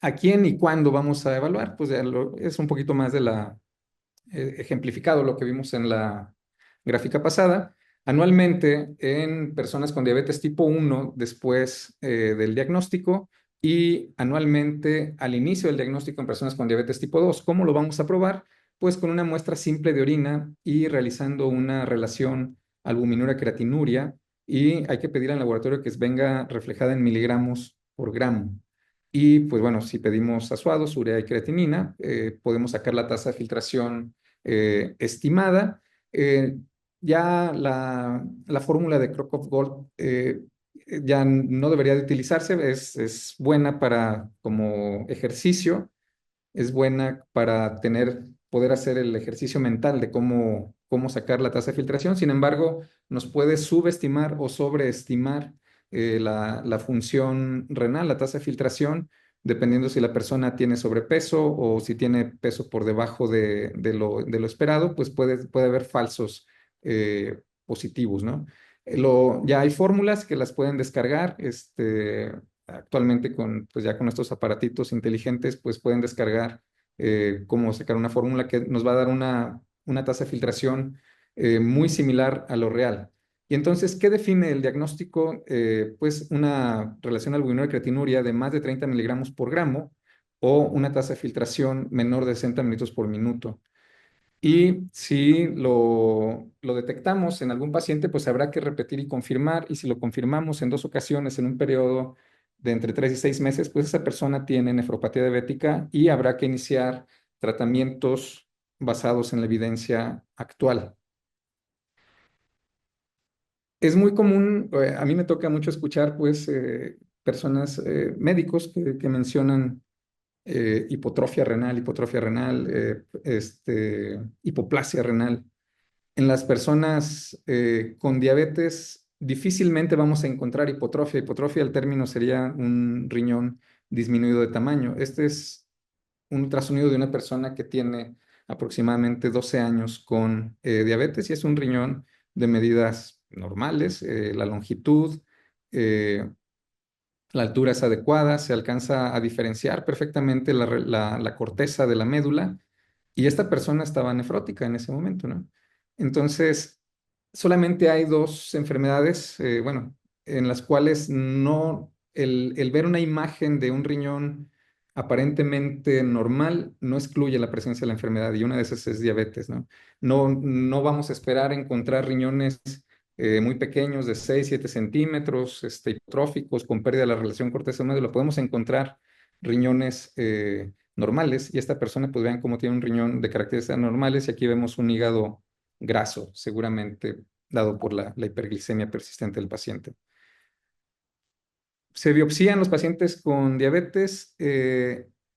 ¿a quién y cuándo vamos a evaluar? Pues es un poquito más de la ejemplificado lo que vimos en la gráfica pasada. Anualmente en personas con diabetes tipo 1 después del diagnóstico y anualmente al inicio del diagnóstico en personas con diabetes tipo 2. ¿Cómo lo vamos a probar? Pues con una muestra simple de orina y realizando una relación albuminura-creatinuria y hay que pedir al laboratorio que venga reflejada en miligramos por gramo. Y pues bueno, si pedimos asuados, urea y creatinina, podemos sacar la tasa de filtración estimada. Eh, ya la fórmula de Crocop-Gold ya no debería de utilizarse, es buena para como ejercicio, es buena para poder hacer el ejercicio mental de cómo sacar la tasa de filtración. Sin embargo, nos puede subestimar o sobreestimar la función renal, la tasa de filtración, dependiendo si la persona tiene sobrepeso o si tiene peso por debajo de lo esperado, pues puede haber falsos positivos, ¿no? Ya hay fórmulas que las pueden descargar, actualmente pues ya con estos aparatitos inteligentes, pues pueden descargar cómo sacar una fórmula que nos va a dar una tasa de filtración muy similar a lo real. Y entonces, ¿qué define el diagnóstico? Pues una relación albuminura-creatinuria de más de 30 miligramos por gramo o una tasa de filtración menor de 60 minutos por minuto. Y si lo detectamos en algún paciente, pues habrá que repetir y confirmar. Y si lo confirmamos en 2 ocasiones en un periodo de entre 3 y 6 meses, pues esa persona tiene nefropatía diabética y habrá que iniciar tratamientos basados en la evidencia actual. Es muy común, a mí me toca mucho escuchar, pues, personas, médicos que mencionan hipotrofia renal, hipoplasia renal. En las personas con diabetes difícilmente vamos a encontrar hipotrofia. Hipotrofia, el término sería un riñón disminuido de tamaño. Este es un ultrasonido de una persona que tiene aproximadamente 12 años con diabetes y es un riñón de medidas normales, la longitud, eh, la altura es adecuada, se alcanza a diferenciar perfectamente la corteza de la médula y esta persona estaba nefrótica en ese momento, ¿no? Entonces, solamente hay 2 enfermedades, bueno, en las cuales el ver una imagen de un riñón aparentemente normal no excluye la presencia de la enfermedad y una de esas es diabetes, ¿no? No vamos a esperar encontrar riñones muy pequeños, de 6 7 centímetros, hipotróficos, con pérdida de la relación corteza-médula. Podemos encontrar riñones normales y esta persona, pues vean cómo tiene un riñón de características normales y aquí vemos un hígado graso, seguramente dado por la hiperglicemia persistente del paciente. Se biopsían los pacientes con diabetes,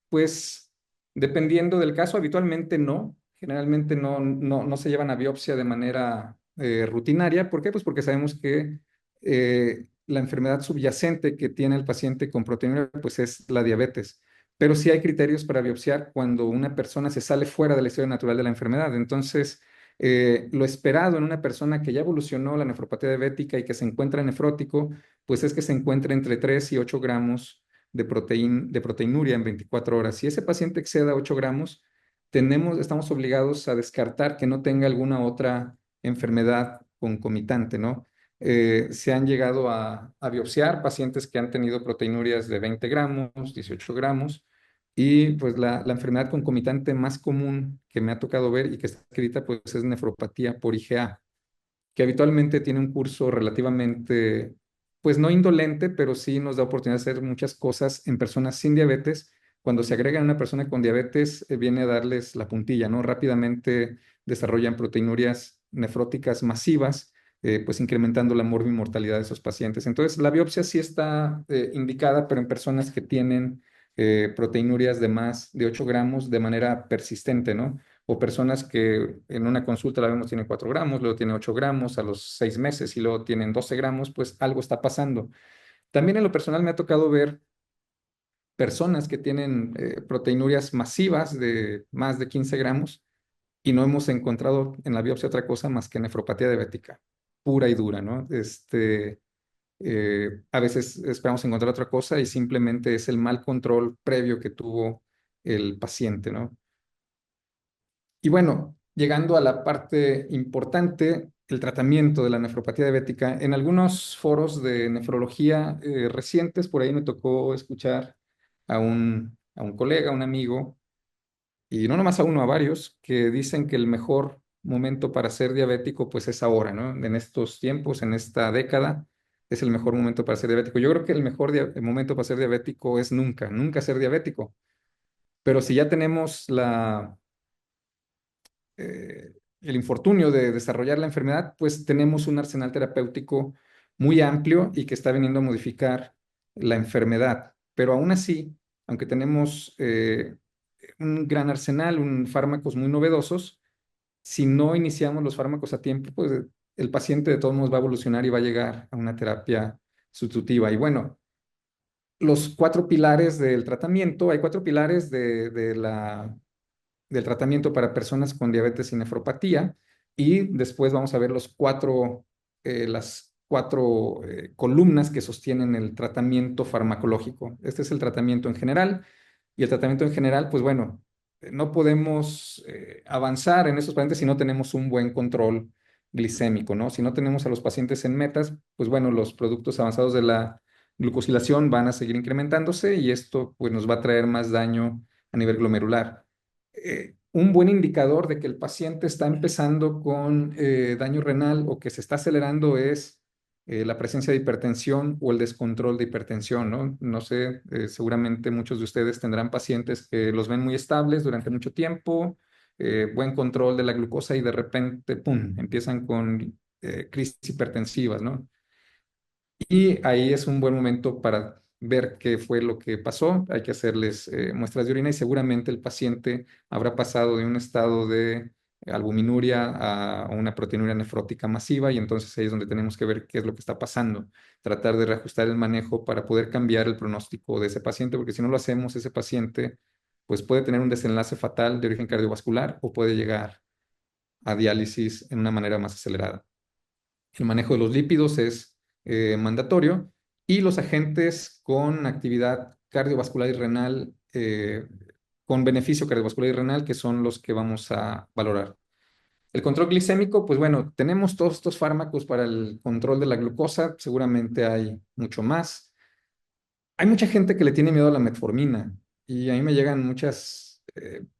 pues dependiendo del caso, habitualmente no, generalmente no se llevan a biopsia de manera rutinaria. ¿Por qué? Pues porque sabemos que la enfermedad subyacente que tiene el paciente con proteinuria pues es la diabetes. Pero sí hay criterios para biopsiar cuando una persona se sale fuera de la historia natural de la enfermedad. Entonces, lo esperado en una persona que ya evolucionó la nefropatía diabética y que se encuentra nefrótico, pues es que se encuentre entre 3 y 8 gramos de proteinuria en 24 horas. Si ese paciente exceda 8 gramos, estamos obligados a descartar que no tenga alguna otra enfermedad concomitante, ¿no? Se han llegado a biopsiar pacientes que han tenido proteinurias de 20 gramos, 18 gramos, y pues la enfermedad concomitante más común que me ha tocado ver y que está escrita pues es nefropatía por IgA, que habitualmente tiene un curso relativamente, pues no indolente, pero sí nos da oportunidad de hacer muchas cosas en personas sin diabetes. Cuando se agrega a una persona con diabetes, viene a darles la puntilla, ¿no? Rápidamente desarrollan proteinurias nefróticas masivas, pues incrementando la morbimortalidad de esos pacientes. Entonces, la biopsia sí está indicada, pero en personas que tienen proteinurias de más de 8 gramos de manera persistente, ¿no? O personas que en una consulta la vemos tiene 4 gramos, luego tiene 8 gramos a los 6 meses y luego tienen 12 gramos, pues algo está pasando. También en lo personal me ha tocado ver personas que tienen proteinurias masivas de más de 15 gramos y no hemos encontrado en la biopsia otra cosa más que nefropatía diabética, pura y dura, ¿no? A veces esperamos encontrar otra cosa y simplemente es el mal control previo que tuvo el paciente, ¿no? Y bueno, llegando a la parte importante, el tratamiento de la nefropatía diabética. En algunos foros de nefrología recientes, por ahí me tocó escuchar a un colega, a un amigo, y no nomás a uno, a varios, que dicen que el mejor momento para ser diabético pues es ahora, ¿no? En estos tiempos, en esta década, es el mejor momento para ser diabético. Yo creo que el mejor momento para ser diabético es nunca, nunca ser diabético. Pero si ya tenemos el infortunio de desarrollar la enfermedad, pues tenemos un arsenal terapéutico muy amplio y que está viniendo a modificar la enfermedad. Pero aún así, aunque tenemos un gran arsenal, fármacos muy novedosos, si no iniciamos los fármacos a tiempo, pues el paciente de todos modos va a evolucionar y va a llegar a una terapia sustitutiva. Y bueno, los 4 pilares del tratamiento, hay 4 pilares del tratamiento para personas con diabetes y nefropatía. Y después vamos a ver las cuatro columnas que sostienen el tratamiento farmacológico. Este es el tratamiento en general. Y el tratamiento en general, pues bueno, no podemos avanzar en esos pacientes si no tenemos un buen control glicémico, ¿no? Si no tenemos a los pacientes en metas, pues bueno, los productos avanzados de la glucosilación van a seguir incrementándose y esto pues nos va a traer más daño a nivel glomerular. Un buen indicador de que el paciente está empezando con daño renal o que se está acelerando es la presencia de hipertensión o el descontrol de hipertensión, ¿no? No sé, seguramente muchos de ustedes tendrán pacientes que los ven muy estables durante mucho tiempo, buen control de la glucosa y de repente, ¡pum!, empiezan con crisis hipertensivas, ¿no? Y ahí es un buen momento para ver qué fue lo que pasó. Hay que hacerles muestras de orina y seguramente el paciente habrá pasado de un estado de albuminuria a una proteinuria nefrótica masiva y entonces ahí es donde tenemos que ver qué es lo que está pasando. Tratar de reajustar el manejo para poder cambiar el pronóstico de ese paciente, porque si no lo hacemos, ese paciente pues puede tener un desenlace fatal de origen cardiovascular o puede llegar a diálisis en una manera más acelerada. El manejo de los lípidos es mandatorio y los agentes con actividad cardiovascular y renal, con beneficio cardiovascular y renal, que son los que vamos a valorar. El control glicémico, pues bueno, tenemos todos estos fármacos para el control de la glucosa, seguramente hay mucho más. Hay mucha gente que le tiene miedo a la metformina y a mí me llegan muchas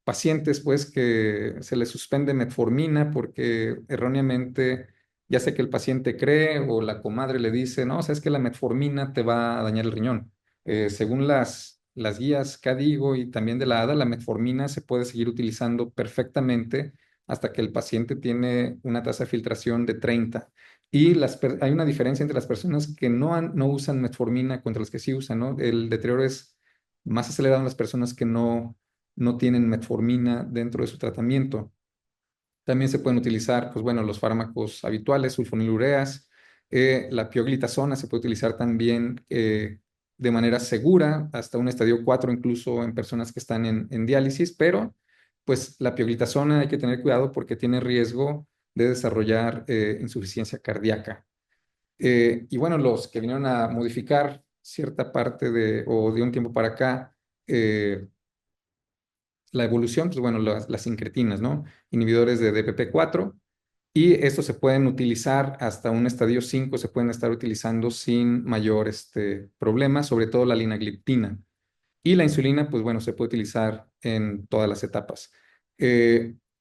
pacientes pues que se les suspende metformina porque erróneamente ya sea que el paciente cree o la comadre le dice, no, sabes que la metformina te va a dañar el riñón. Según las guías KDIGO y también de la ADA, la metformina se puede seguir utilizando perfectamente hasta que el paciente tiene una tasa de filtración de 30. Y hay una diferencia entre las personas que no usan metformina contra las que sí usan, ¿no? El deterioro es más acelerado en las personas que no tienen metformina dentro de su tratamiento. También se pueden utilizar, pues bueno, los fármacos habituales, sulfonilureas, la pioglitazona se puede utilizar también de manera segura, hasta un estadio 4 incluso en personas que están en diálisis, pero pues la pioglitazona hay que tener cuidado porque tiene riesgo de desarrollar insuficiencia cardíaca. Y bueno, los que vinieron a modificar cierta parte o de un tiempo para acá, la evolución, pues bueno, las incretinas, ¿no? Inhibidores de DPP4, y estos se pueden utilizar hasta un estadio 5, se pueden estar utilizando sin mayor problema, sobre todo la linagliptina. Y la insulina, pues bueno, se puede utilizar en todas las etapas.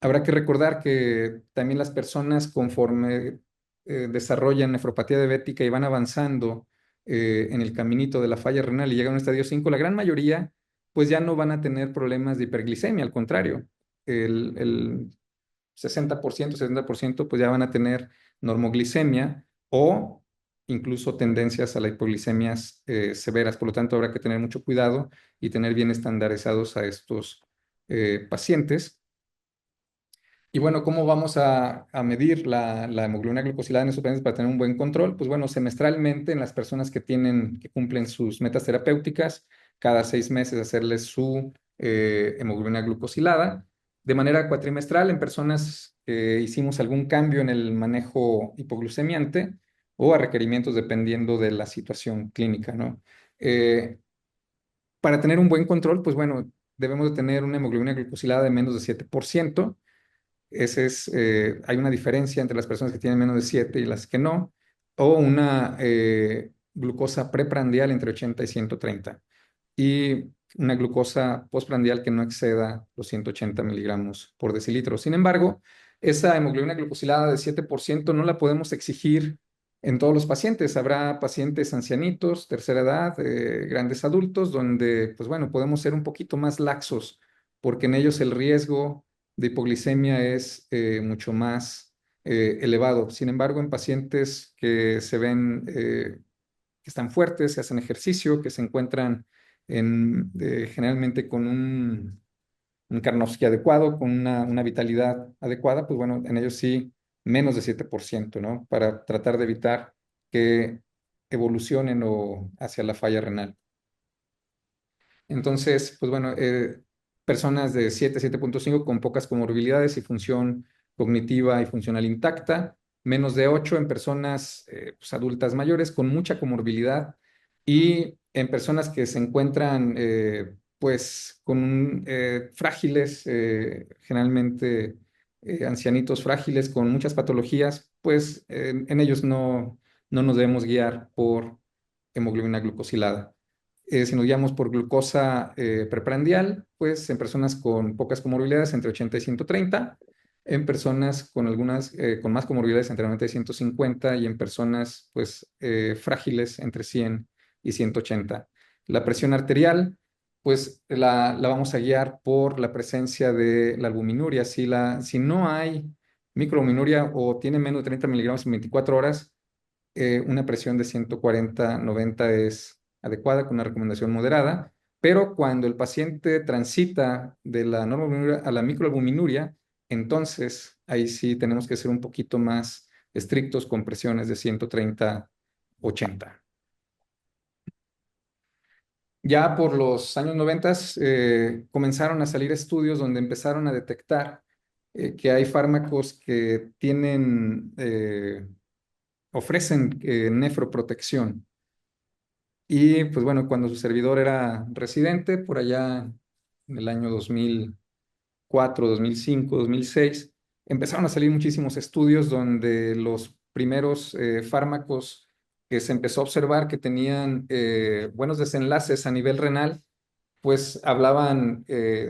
Habrá que recordar que también las personas conforme desarrollan nefropatía diabética y van avanzando en el caminito de la falla renal y llegan a un estadio 5, la gran mayoría pues ya no van a tener problemas de hiperglicemia, al contrario, el 60%, 70% pues ya van a tener normoglicemia o incluso tendencias a la hipoglicemias severas. Por lo tanto, habrá que tener mucho cuidado y tener bien estandarizados a estos pacientes. Y bueno, ¿cómo vamos a medir la hemoglobina glucosilada en estos pacientes para tener un buen control? Pues bueno, semestralmente en las personas que cumplen sus metas terapéuticas, cada 6 meses hacerles su hemoglobina glucosilada. De manera cuatrimestral en personas que hicimos algún cambio en el manejo hipoglucemiante o a requerimientos dependiendo de la situación clínica, ¿no? Eh, para tener un buen control, pues bueno, debemos de tener una hemoglobina glucosilada de menos de 7%. Hay una diferencia entre las personas que tienen menos de 7 y las que no, o una glucosa preprandial entre 80 y 130, y una glucosa postprandial que no exceda los 180 miligramos por decilitro. Sin embargo, esa hemoglobina glucosilada de 7% no la podemos exigir en todos los pacientes. Habrá pacientes ancianitos, tercera edad, grandes adultos, donde, pues bueno, podemos ser un poquito más laxos, porque en ellos el riesgo de hipoglicemia es mucho más elevado. Sin embargo, en pacientes que se ven que están fuertes, que hacen ejercicio, que se encuentran generalmente con un Karnofsky adecuado, con una vitalidad adecuada, pues bueno, en ellos sí, menos de 7%, ¿no? Para tratar de evitar que evolucionen hacia la falla renal. Entonces, pues bueno, personas de 7.5 con pocas comorbilidades y función cognitiva y funcional intacta, menos de 8 en personas pues, adultas mayores con mucha comorbilidad, y en personas que se encuentran pues con frágiles, generalmente ancianitos frágiles con muchas patologías, pues en ellos no nos debemos guiar por hemoglobina glucosilada. Si nos guiamos por glucosa preprandial, pues en personas con pocas comorbilidades entre 80 y 130, en personas con más comorbilidades entre 90 y 150, y en personas pues frágiles entre 100 y 180. La presión arterial, pues la vamos a guiar por la presencia de la albuminuria. Si no hay microalbuminuria o tiene menos de 30 miligramos en 24 horas, una presión de 140/90 es adecuada, con una recomendación moderada, pero cuando el paciente transita de la normoalbuminuria a la microalbuminuria, entonces ahí sí tenemos que ser un poquito más estrictos con presiones de 130/80. Ya por los años 90 comenzaron a salir estudios donde empezaron a detectar que hay fármacos que ofrecen nefroprotección. Y pues bueno, cuando su servidor era residente, por allá en el año 2004, 2005, 2006, empezaron a salir muchísimos estudios donde los primeros fármacos que se empezó a observar que tenían buenos desenlaces a nivel renal pues hablaban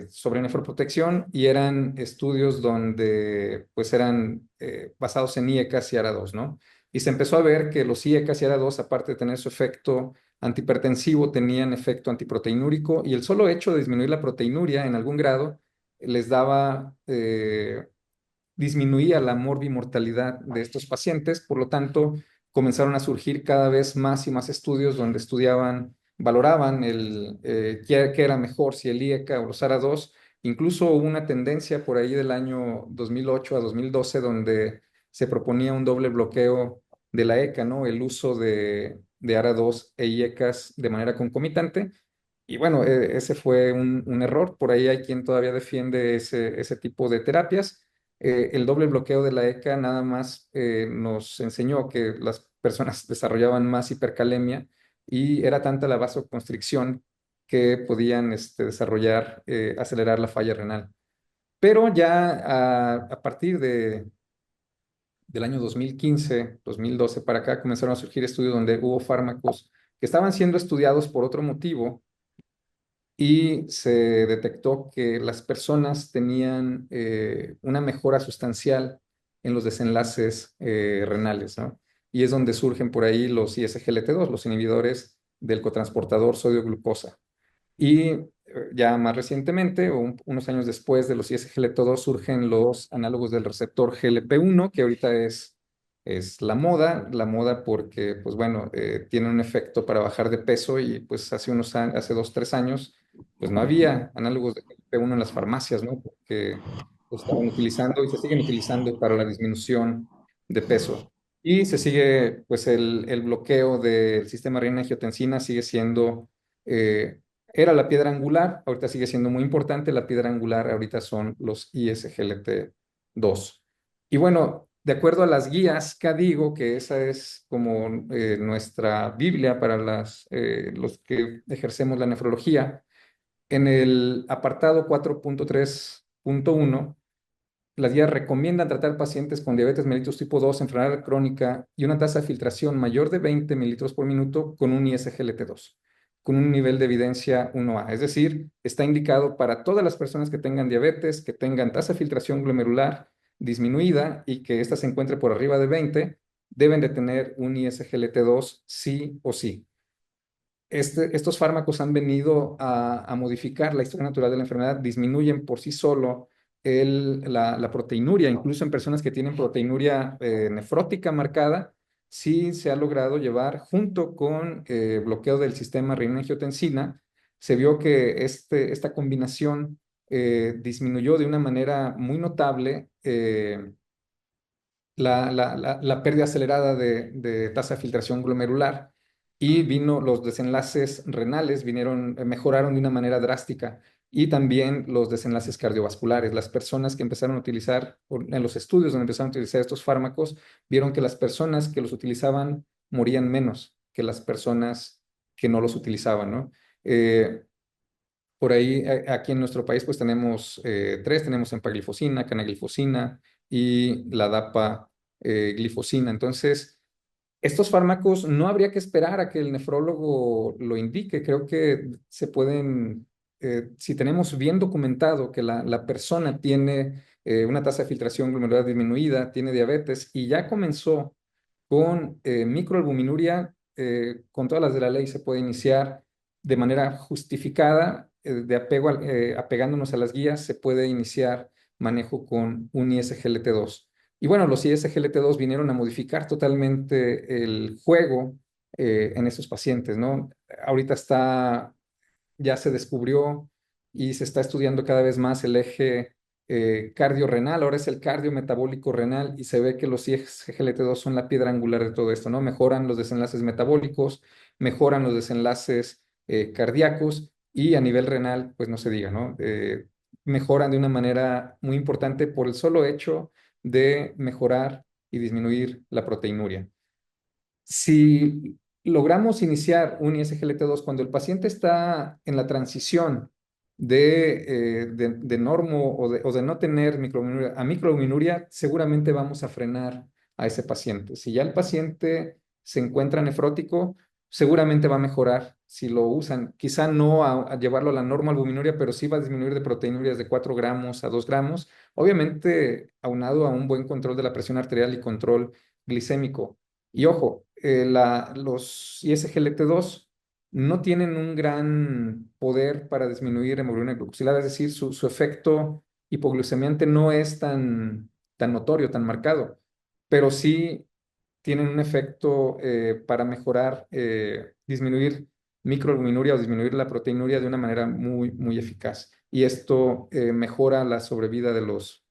sobre nefroprotección y eran estudios donde pues eran basados en IECAS y ARA2, ¿no? Y se empezó a ver que los IECAS y ARA2, aparte de tener su efecto antihipertensivo, tenían efecto antiproteinúrico y el solo hecho de disminuir la proteinuria en algún grado les daba, disminuía la morbimortalidad de estos pacientes, por lo tanto, comenzaron a surgir cada vez más y más estudios donde estudiaban, valoraban qué era mejor, si el IECA o los ARA2. Incluso hubo una tendencia por ahí del año 2008 a 2012 donde se proponía un doble bloqueo de la ECA, ¿no? El uso de ARA2 e IECAS de manera concomitante. Y bueno, ese fue un error. Por ahí hay quien todavía defiende ese tipo de terapias. El doble bloqueo de la ECA nada más nos enseñó que las personas desarrollaban más hipercalemia y era tanta la vasoconstricción que podían desarrollar, acelerar la falla renal. Pero ya a partir del año 2015, 2012 para acá, comenzaron a surgir estudios donde hubo fármacos que estaban siendo estudiados por otro motivo y se detectó que las personas tenían una mejora sustancial en los desenlaces renales, ¿no? Y es donde surgen por ahí los ISGLT2, los inhibidores del cotransportador sodio-glucosa. Y ya más recientemente, unos años después de los ISGLT2, surgen los análogos del receptor GLP-1, que ahorita es la moda porque, pues bueno, tiene un efecto para bajar de peso y pues hace 2, 3 años, pues no había análogos de GLP-1 en las farmacias, ¿no? Porque lo estaban utilizando y se siguen utilizando para la disminución de peso. Y se sigue, pues el bloqueo del sistema renina-angiotensina sigue siendo era la piedra angular, ahorita sigue siendo muy importante, la piedra angular ahorita son los ISGLT2. Y bueno, de acuerdo a las guías KDIGO, que esa es como nuestra Biblia para los que ejercemos la nefrología, en el apartado 4.3.1, las guías recomiendan tratar pacientes con diabetes mellitus tipo 2, enfermedad crónica y una tasa de filtración mayor de 20 mililitros por minuto con un ISGLT2, con un nivel de evidencia 1A. Es decir, está indicado para todas las personas que tengan diabetes, que tengan tasa de filtración glomerular disminuida y que ésta se encuentre por arriba de 20, deben de tener un ISGLT2 sí o sí. Estos fármacos han venido a modificar la historia natural de la enfermedad, disminuyen por sí solo la proteinuria, incluso en personas que tienen proteinuria nefrótica marcada, sí se ha logrado llevar junto con bloqueo del sistema renina-angiotensina, se vio que esta combinación disminuyó de una manera muy notable la pérdida acelerada de tasa de filtración glomerular y los desenlaces renales mejoraron de una manera drástica y también los desenlaces cardiovasculares. Las personas que empezaron a utilizar, en los estudios donde empezaron a utilizar estos fármacos, vieron que las personas que los utilizaban morían menos que las personas que no los utilizaban, ¿no? Por ahí, aquí en nuestro país, pues tenemos tres, tenemos empaglifosina, canaglifosina y la DAPA glifosina. Entonces, estos fármacos no habría que esperar a que el nefrólogo lo indique. Creo que se pueden, si tenemos bien documentado que la persona tiene una tasa de filtración glomerular disminuida, tiene diabetes y ya comenzó con microalbuminuria, con todas las de la ley se puede iniciar de manera justificada, apegándonos a las guías, se puede iniciar manejo con un ISGLT2. Y bueno, los ISGLT2 vinieron a modificar totalmente el juego en esos pacientes, ¿no? Ahorita ya se descubrió y se está estudiando cada vez más el eje cardiorrenal, ahora es el cardiometabólico renal y se ve que los ISGLT2 son la piedra angular de todo esto, ¿no? Mejoran los desenlaces metabólicos, mejoran los desenlaces cardíacos y a nivel renal, pues no se diga, ¿no? Mejoran de una manera muy importante por el solo hecho de mejorar y disminuir la proteinuria. Si logramos iniciar un ISGLT2 cuando el paciente está en la transición de normo o de no tener microalbuminuria a microalbuminuria, seguramente vamos a frenar a ese paciente. Si ya el paciente se encuentra nefrótico, seguramente va a mejorar si lo usan. Quizá no a llevarlo a la norma albuminuria, pero sí va a disminuir de proteinurias de 4 gramos a 2 gramos, obviamente aunado a un buen control de la presión arterial y control glicémico. Y ojo, los ISGLT2 no tienen un gran poder para disminuir hemoglobina glucosilada, es decir, su efecto hipoglucemiante no es tan notorio, tan marcado, pero sí tienen un efecto para mejorar, disminuir microalbuminuria o disminuir la proteinuria de una manera muy eficaz. Y esto mejora la sobrevida de los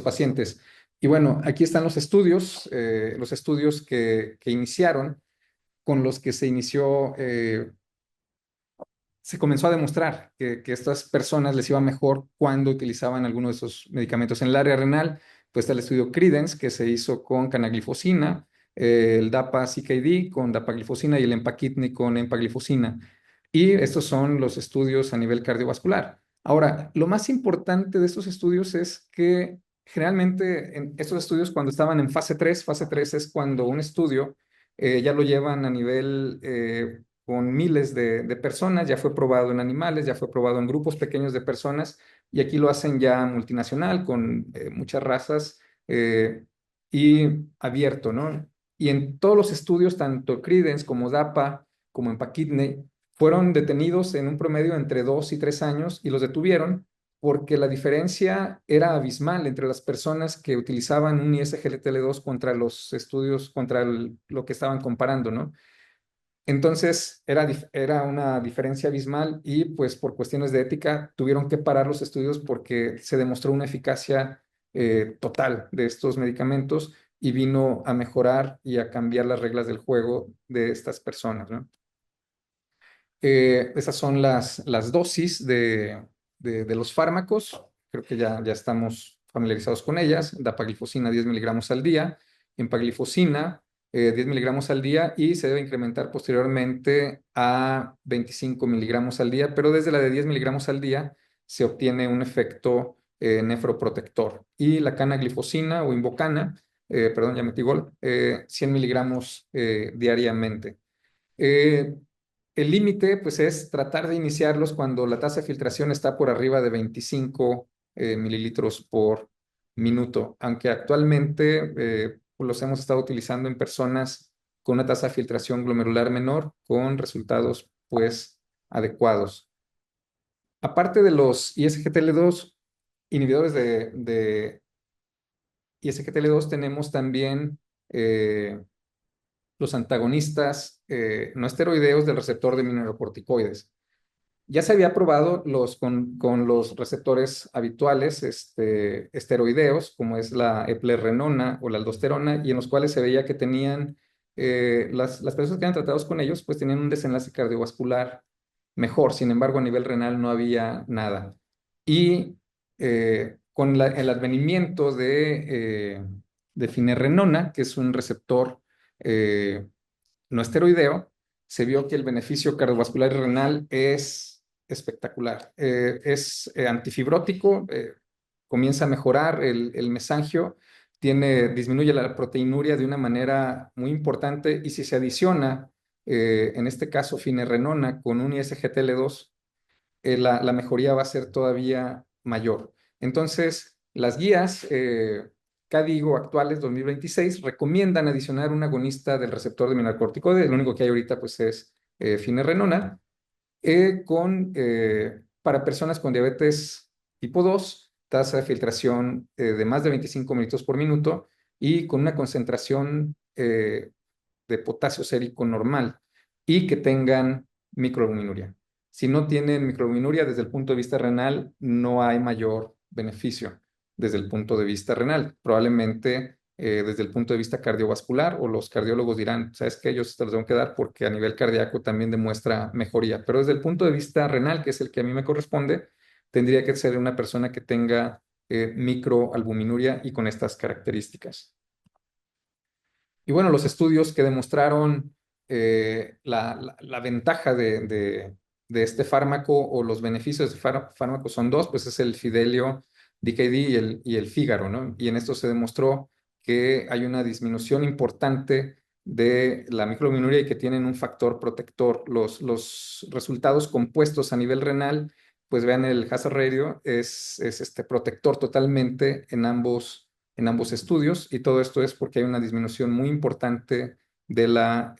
pacientes. Y bueno, aquí están los estudios que iniciaron, con los que se comenzó a demostrar que estas personas les iba mejor cuando utilizaban alguno de esos medicamentos. En el área renal, pues está el estudio Credence, que se hizo con canaglifosina, el DAPA-CKD con dapaglifosina y el empaquitni con empaglifosina. Y estos son los estudios a nivel cardiovascular. Ahora, lo más importante de estos estudios es que generalmente en estos estudios, cuando estaban en fase 3 es cuando un estudio ya lo llevan a nivel con miles de personas, ya fue probado en animales, ya fue probado en grupos pequeños de personas, y aquí lo hacen ya multinacional, con muchas razas y abierto, ¿no? Y en todos los estudios, tanto Credence como DAPA, como en Kidney, fueron detenidos en un promedio entre 2 y 3 años, y los detuvieron porque la diferencia era abismal entre las personas que utilizaban un ISGLT2 contra los estudios, contra lo que estaban comparando, ¿no? Entonces era una diferencia abismal, y pues por cuestiones de ética tuvieron que parar los estudios porque se demostró una eficacia total de estos medicamentos, y vino a mejorar y a cambiar las reglas del juego de estas personas, ¿no? Esas son las dosis de los fármacos. Creo que ya estamos familiarizados con ellas. Dapaglifosina 10 miligramos al día, empaglifosina 10 miligramos al día, y se debe incrementar posteriormente a 25 miligramos al día, pero desde la de 10 miligramos al día se obtiene un efecto nefroprotector. Y la canaglifosina o Invokana, perdón, ya metí gol, 100 miligramos diariamente. Eh, el límite, pues, es tratar de iniciarlos cuando la tasa de filtración está por arriba de 25 mililitros por minuto, aunque actualmente pues, los hemos estado utilizando en personas con una tasa de filtración glomerular menor, con resultados, pues, adecuados. Aparte de los ISGTL2, inhibidores de ISGTL2, tenemos también los antagonistas no esteroideos del receptor de mineralocorticoides. Ya se había probado con los receptores habituales esteroideos, como es la eplerenona o la aldosterona, y en los cuales se veía que tenían, las personas que eran tratados con ellos, pues tenían un desenlace cardiovascular mejor. Sin embargo, a nivel renal no había nada. Y con el advenimiento de finerenona, que es un receptor eh, no esteroideo, se vio que el beneficio cardiovascular y renal es espectacular. Es antifibrótico, comienza a mejorar el mesangio, disminuye la proteinuria de una manera muy importante, y si se adiciona, en este caso, finerenona con un ISGTL2, la mejoría va a ser todavía mayor. Entonces, las guías CADIGO actuales 2026 recomiendan adicionar un agonista del receptor de mineralocorticoides. Lo único que hay ahorita, pues, es finerenona, para personas con diabetes tipo 2, tasa de filtración de más de 25 mililitros por minuto, y con una concentración de potasio sérico normal, y que tengan microalbuminuria. Si no tienen microalbuminuria, desde el punto de vista renal, no hay mayor beneficio desde el punto de vista renal. Probablemente desde el punto de vista cardiovascular, o los cardiólogos dirán, ¿sabes qué? Yo te los tengo que dar porque a nivel cardíaco también demuestra mejoría. Pero desde el punto de vista renal, que es el que a mí me corresponde, tendría que ser una persona que tenga microalbuminuria y con estas características. Y bueno, los estudios que demostraron la ventaja de este fármaco, o los beneficios de este fármaco, son dos, pues es el Fidelio DKD y el Fígaro, ¿no? Y en esto se demostró que hay una disminución importante de la microalbuminuria y que tienen un factor protector. Los resultados compuestos a nivel renal, pues vean el hazard ratio, es este protector totalmente en ambos estudios, y todo esto es porque hay una disminución muy importante de la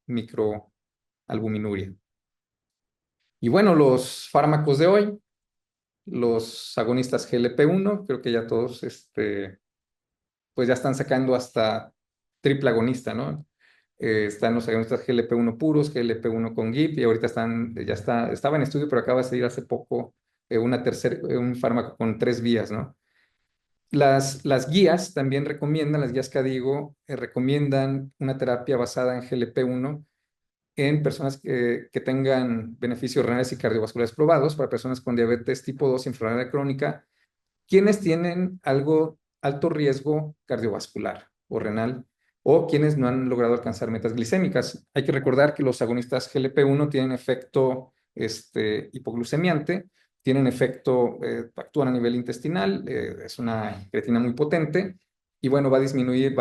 microalbuminuria. Y bueno, los fármacos de hoy, los agonistas GLP-1, creo que ya todos pues ya están sacando hasta triple agonista, ¿no? Están los agonistas GLP-1 puros, GLP-1 con GIP, y ahorita estaba en estudio, pero acaba de salir hace poco un fármaco con 3 vías, ¿no? Las guías también recomiendan, las guías KDIGO, recomiendan una terapia basada en GLP-1 en personas que tengan beneficios renales y cardiovasculares probados, para personas con diabetes tipo 2 infrarrenal crónica, quienes tienen alto riesgo cardiovascular o renal, o quienes no han logrado alcanzar metas glicémicas. Hay que recordar que los agonistas GLP-1 tienen efecto hipoglucemiante, tienen efecto, actúan a nivel intestinal, es una creatina muy potente, y bueno, va a disminuir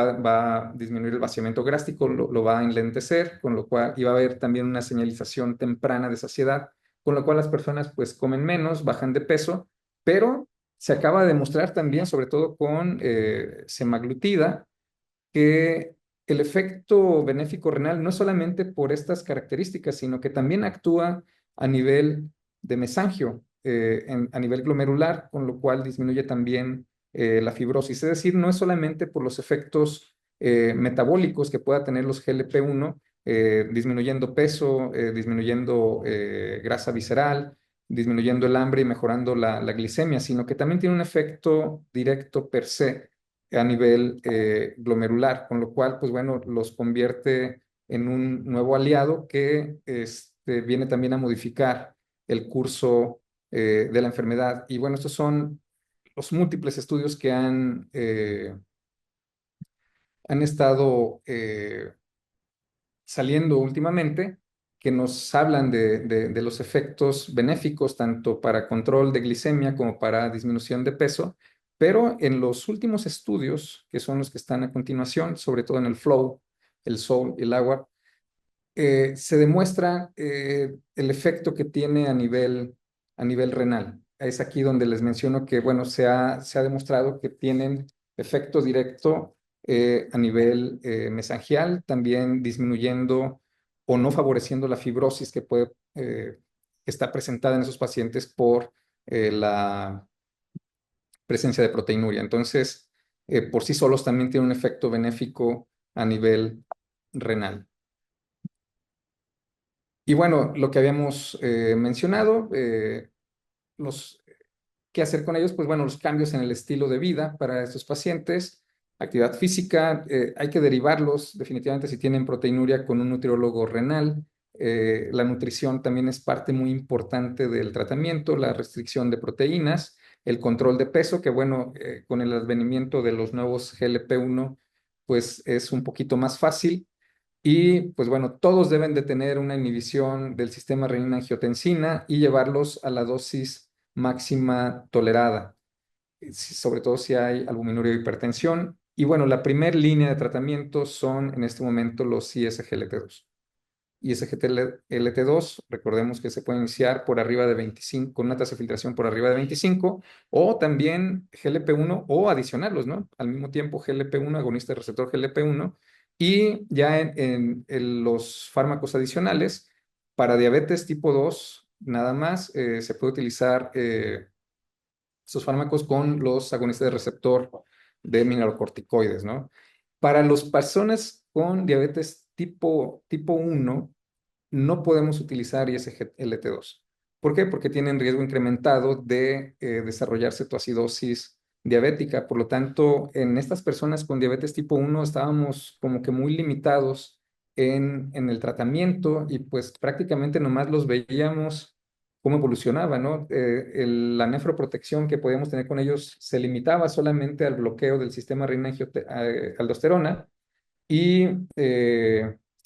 el vaciamiento gástrico, lo va a enlentecer, con lo cual, y va a haber también una señalización temprana de saciedad, con lo cual las personas pues comen menos, bajan de peso, pero se acaba de demostrar también, sobre todo con semaglutida, que el efecto benéfico renal no es solamente por estas características, sino que también actúa a nivel de mesangio, a nivel glomerular, con lo cual disminuye también la fibrosis. Es decir, no es solamente por los efectos metabólicos que pueda tener los GLP-1, disminuyendo peso, disminuyendo grasa visceral, disminuyendo el hambre y mejorando la glicemia, sino que también tiene un efecto directo per se a nivel glomerular, con lo cual, pues bueno, los convierte en un nuevo aliado que viene también a modificar el curso de la enfermedad. Y bueno, estos son los múltiples estudios que han estado saliendo últimamente, que nos hablan de los efectos benéficos tanto para control de glicemia como para disminución de peso, pero en los últimos estudios, que son los que están a continuación, sobre todo en el FLOW, el SOUL y el AGUA, se demuestra el efecto que tiene a nivel renal. Es aquí donde les menciono que, bueno, se ha demostrado que tienen efecto directo a nivel mesangial, también disminuyendo o no favoreciendo la fibrosis que está presentada en esos pacientes por la presencia de proteinuria. Entonces, por sí solos también tiene un efecto benéfico a nivel renal. Y bueno, lo que habíamos mencionado, ¿qué hacer con ellos? Pues bueno, los cambios en el estilo de vida para estos pacientes, actividad física, hay que derivarlos definitivamente si tienen proteinuria con un nutriólogo renal. La nutrición también es parte muy importante del tratamiento, la restricción de proteínas, el control de peso, que bueno, con el advenimiento de los nuevos GLP-1, pues es un poquito más fácil. Y pues bueno, todos deben de tener una inhibición del sistema renina-angiotensina y llevarlos a la dosis máxima tolerada, sobre todo si hay albuminuria o hipertensión. Y bueno, la primera línea de tratamiento son en este momento los ISGLT2. ISGLT2, recordemos que se puede iniciar por arriba de 25, con una tasa de filtración por arriba de 25, o también GLP-1 o adicionarlos, ¿no? Al mismo tiempo GLP-1, agonista del receptor GLP-1, y ya en los fármacos adicionales, para diabetes tipo 2, nada más, se puede utilizar esos fármacos con los agonistas de receptor de mineralocorticoides, ¿no? Para las personas con diabetes tipo 1, no podemos utilizar ISGLT2. ¿Por qué? Porque tienen riesgo incrementado de desarrollar cetoacidosis diabética. Por lo tanto, en estas personas con diabetes tipo 1 estábamos como que muy limitados en el tratamiento, y pues prácticamente nomás los veíamos cómo evolucionaba, ¿no? La nefroprotección que podíamos tener con ellos se limitaba solamente al bloqueo del sistema renina-aldosterona y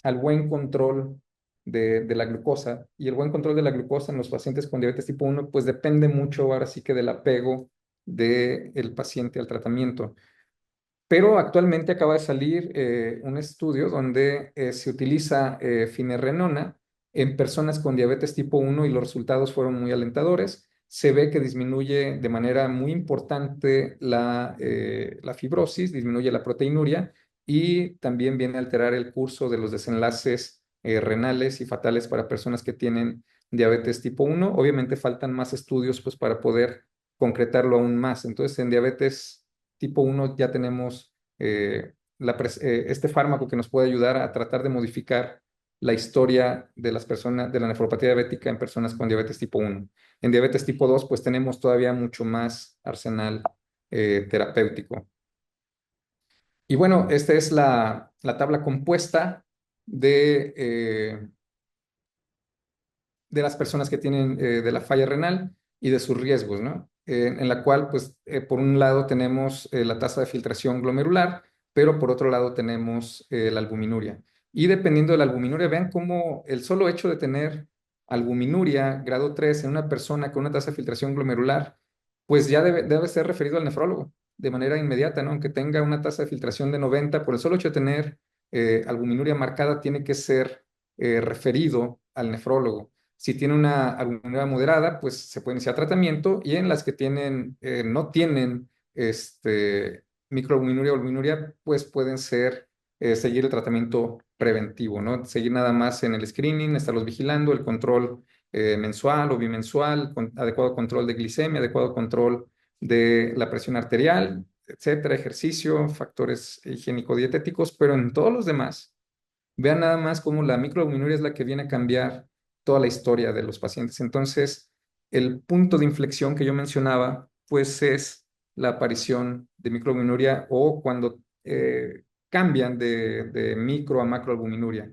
al buen control de la glucosa. Y el buen control de la glucosa en los pacientes con diabetes tipo 1, pues depende mucho ahora sí que del apego del paciente al tratamiento. Pero actualmente acaba de salir un estudio donde se utiliza finerenona en personas con diabetes tipo 1 y los resultados fueron muy alentadores. Se ve que disminuye de manera muy importante la fibrosis, disminuye la proteinuria y también viene a alterar el curso de los desenlaces renales y fatales para personas que tienen diabetes tipo 1. Obviamente faltan más estudios pues, para poder concretarlo aún más. Entonces, en diabetes tipo 1 ya tenemos este fármaco que nos puede ayudar a tratar de modificar la historia de las personas, de la nefropatía diabética en personas con diabetes tipo 1. En diabetes tipo 2, pues tenemos todavía mucho más arsenal terapéutico. Y bueno, esta es la tabla compuesta de las personas que tienen de la falla renal y de sus riesgos, ¿no? En la cual, pues, por un lado tenemos la tasa de filtración glomerular, pero por otro lado tenemos la albuminuria. Y dependiendo de la albuminuria, vean cómo el solo hecho de tener albuminuria grado 3 en una persona con una tasa de filtración glomerular, pues ya debe ser referido al nefrólogo de manera inmediata, ¿no? Aunque tenga una tasa de filtración de 90, por el solo hecho de tener albuminuria marcada, tiene que ser referido al nefrólogo. Si tiene una albuminuria moderada, pues se puede iniciar tratamiento y en las que no tienen microalbuminuria o albuminuria, pues pueden seguir el tratamiento preventivo, ¿no? Seguir nada más en el screening, estarlos vigilando, el control mensual o bimensual, con adecuado control de glicemia, adecuado control de la presión arterial, etcétera, ejercicio, factores higiénico-dietéticos, pero en todos los demás, vean nada más cómo la microalbuminuria es la que viene a cambiar toda la historia de los pacientes. Entonces, el punto de inflexión que yo mencionaba, pues es la aparición de microalbuminuria o cuando cambian de micro a macroalbuminuria.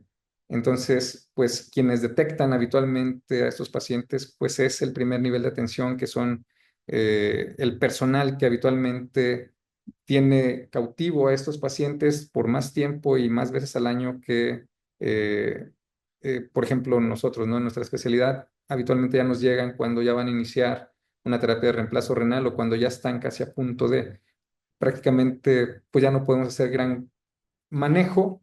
Entonces, pues quienes detectan habitualmente a estos pacientes, pues es el primer nivel de atención, que son el personal que habitualmente tiene cautivo a estos pacientes por más tiempo y más veces al año que, eh, por ejemplo, nosotros, ¿no? En nuestra especialidad, habitualmente ya nos llegan cuando ya van a iniciar una terapia de reemplazo renal o cuando ya están casi a punto de, prácticamente, pues ya no podemos hacer gran manejo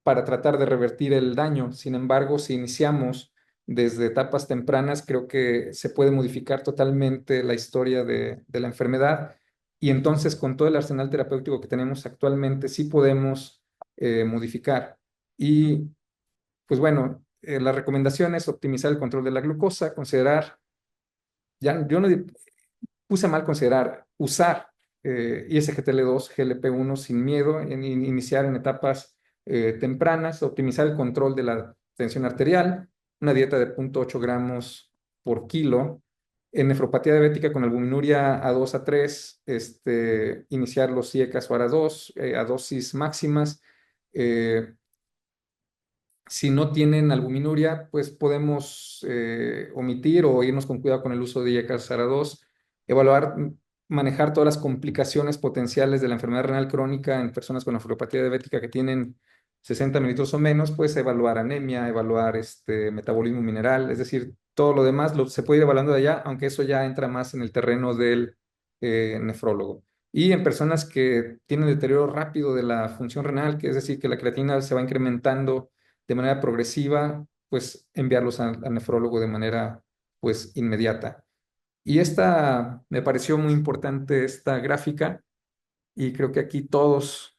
para tratar de revertir el daño. Sin embargo, si iniciamos desde etapas tempranas, creo que se puede modificar totalmente la historia de la enfermedad y entonces con todo el arsenal terapéutico que tenemos actualmente, sí podemos modificar. Y pues bueno, la recomendación es optimizar el control de la glucosa, considerar, ya yo no puse mal considerar, usar ISGTL2, GLP-1 sin miedo, iniciar en etapas tempranas, optimizar el control de la tensión arterial, una dieta de 0,8 gramos por kilo. En nefropatía diabética con albuminuria A2 a 3, iniciar los IECAS o ARA2 a dosis máximas. Eh, si no tienen albuminuria, pues podemos omitir o irnos con cuidado con el uso de IECASARA2, evaluar, manejar todas las complicaciones potenciales de la enfermedad renal crónica en personas con nefropatía diabética que tienen 60 mililitros o menos, pues evaluar anemia, evaluar metabolismo mineral, es decir, todo lo demás se puede ir evaluando de allá, aunque eso ya entra más en el terreno del nefrólogo. Y en personas que tienen deterioro rápido de la función renal, que es decir, que la creatina se va incrementando de manera progresiva, pues enviarlos al nefrólogo de manera pues inmediata. Y esta me pareció muy importante esta gráfica y creo que aquí todos,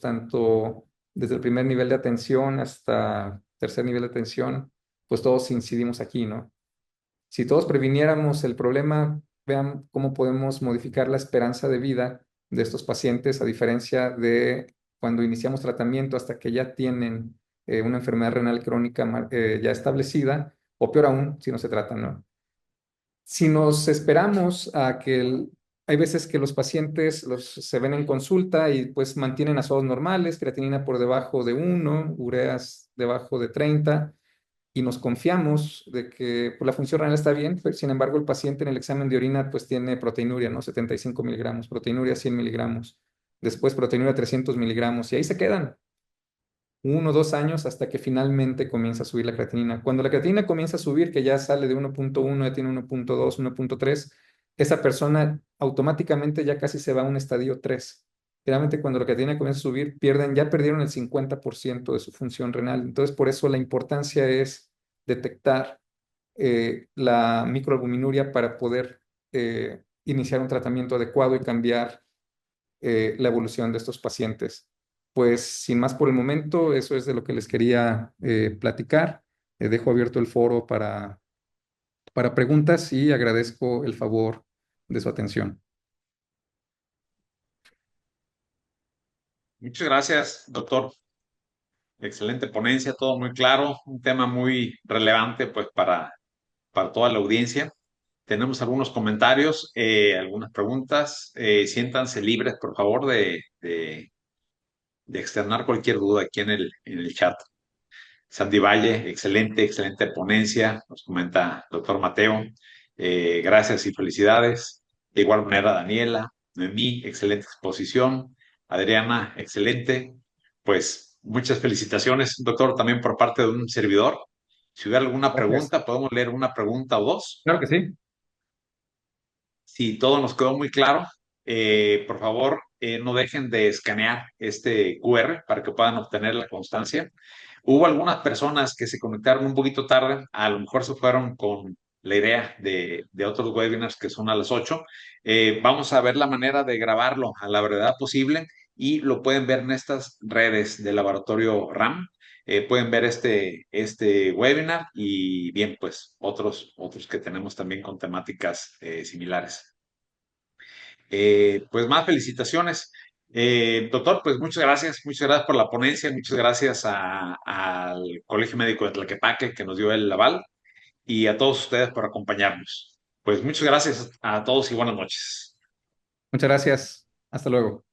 tanto desde el primer nivel de atención hasta tercer nivel de atención, pues todos incidimos aquí, ¿no? Si todos previniéramos el problema, vean cómo podemos modificar la esperanza de vida de estos pacientes, a diferencia de cuando iniciamos tratamiento hasta que ya tienen una enfermedad renal crónica ya establecida, o peor aún, si no se trata, ¿no? Si nos esperamos a que hay veces que los pacientes se ven en consulta y pues mantienen azodos normales, creatinina por debajo de 1, ureas debajo de 30, y nos confiamos de que pues, la función renal está bien, pero sin embargo el paciente en el examen de orina pues tiene proteinuria, ¿no? 75 miligramos, proteinuria 100 miligramos, después proteinuria 300 miligramos y ahí se quedan 1 o 2 años hasta que finalmente comienza a subir la creatinina. Cuando la creatinina comienza a subir, que ya sale de 1,1, ya tiene 1,2, 1,3, esa persona automáticamente ya casi se va a un estadio 3. generalmente cuando la creatinina comienza a subir, ya perdieron el 50% de su función renal. Entonces, por eso la importancia es detectar la microalbuminuria para poder iniciar un tratamiento adecuado y cambiar la evolución de estos pacientes. Pues sin más por el momento, eso es de lo que les quería platicar. Dejo abierto el foro para preguntas y agradezco el favor de su atención. Muchas gracias, doctor. Excelente ponencia, todo muy claro, un tema muy relevante pues para toda la audiencia. Tenemos algunos comentarios, algunas preguntas. Siéntanse libres, por favor, de externar cualquier duda aquí en el chat. Sandy Valle, excelente, excelente ponencia, nos comenta doctor Mateo. Gracias y felicidades. De igual manera, Daniela, Noemí, excelente exposición. Adriana, excelente. Pues muchas felicitaciones, doctor, también por parte de un servidor. Si hubiera alguna Gracias. pregunta, podemos leer una pregunta o dos. Claro que sí. Si todo nos quedó muy claro, por favor, no dejen de escanear este QR para que puedan obtener la constancia. Hubo algunas personas que se conectaron un poquito tarde, a lo mejor se fueron con la idea de otros webinars que son a las 8. Vamos a ver la manera de grabarlo a la brevedad posible y lo pueden ver en estas redes del laboratorio RAM. Pueden ver este webinar y bien, pues otros que tenemos también con temáticas similares. Pues más felicitaciones. Doctor, pues muchas gracias por la ponencia, muchas gracias al Colegio Médico de Tlaquepaque que nos dio el aval y a todos ustedes por acompañarnos. Pues muchas gracias a todos y buenas noches. Muchas gracias. Hasta luego.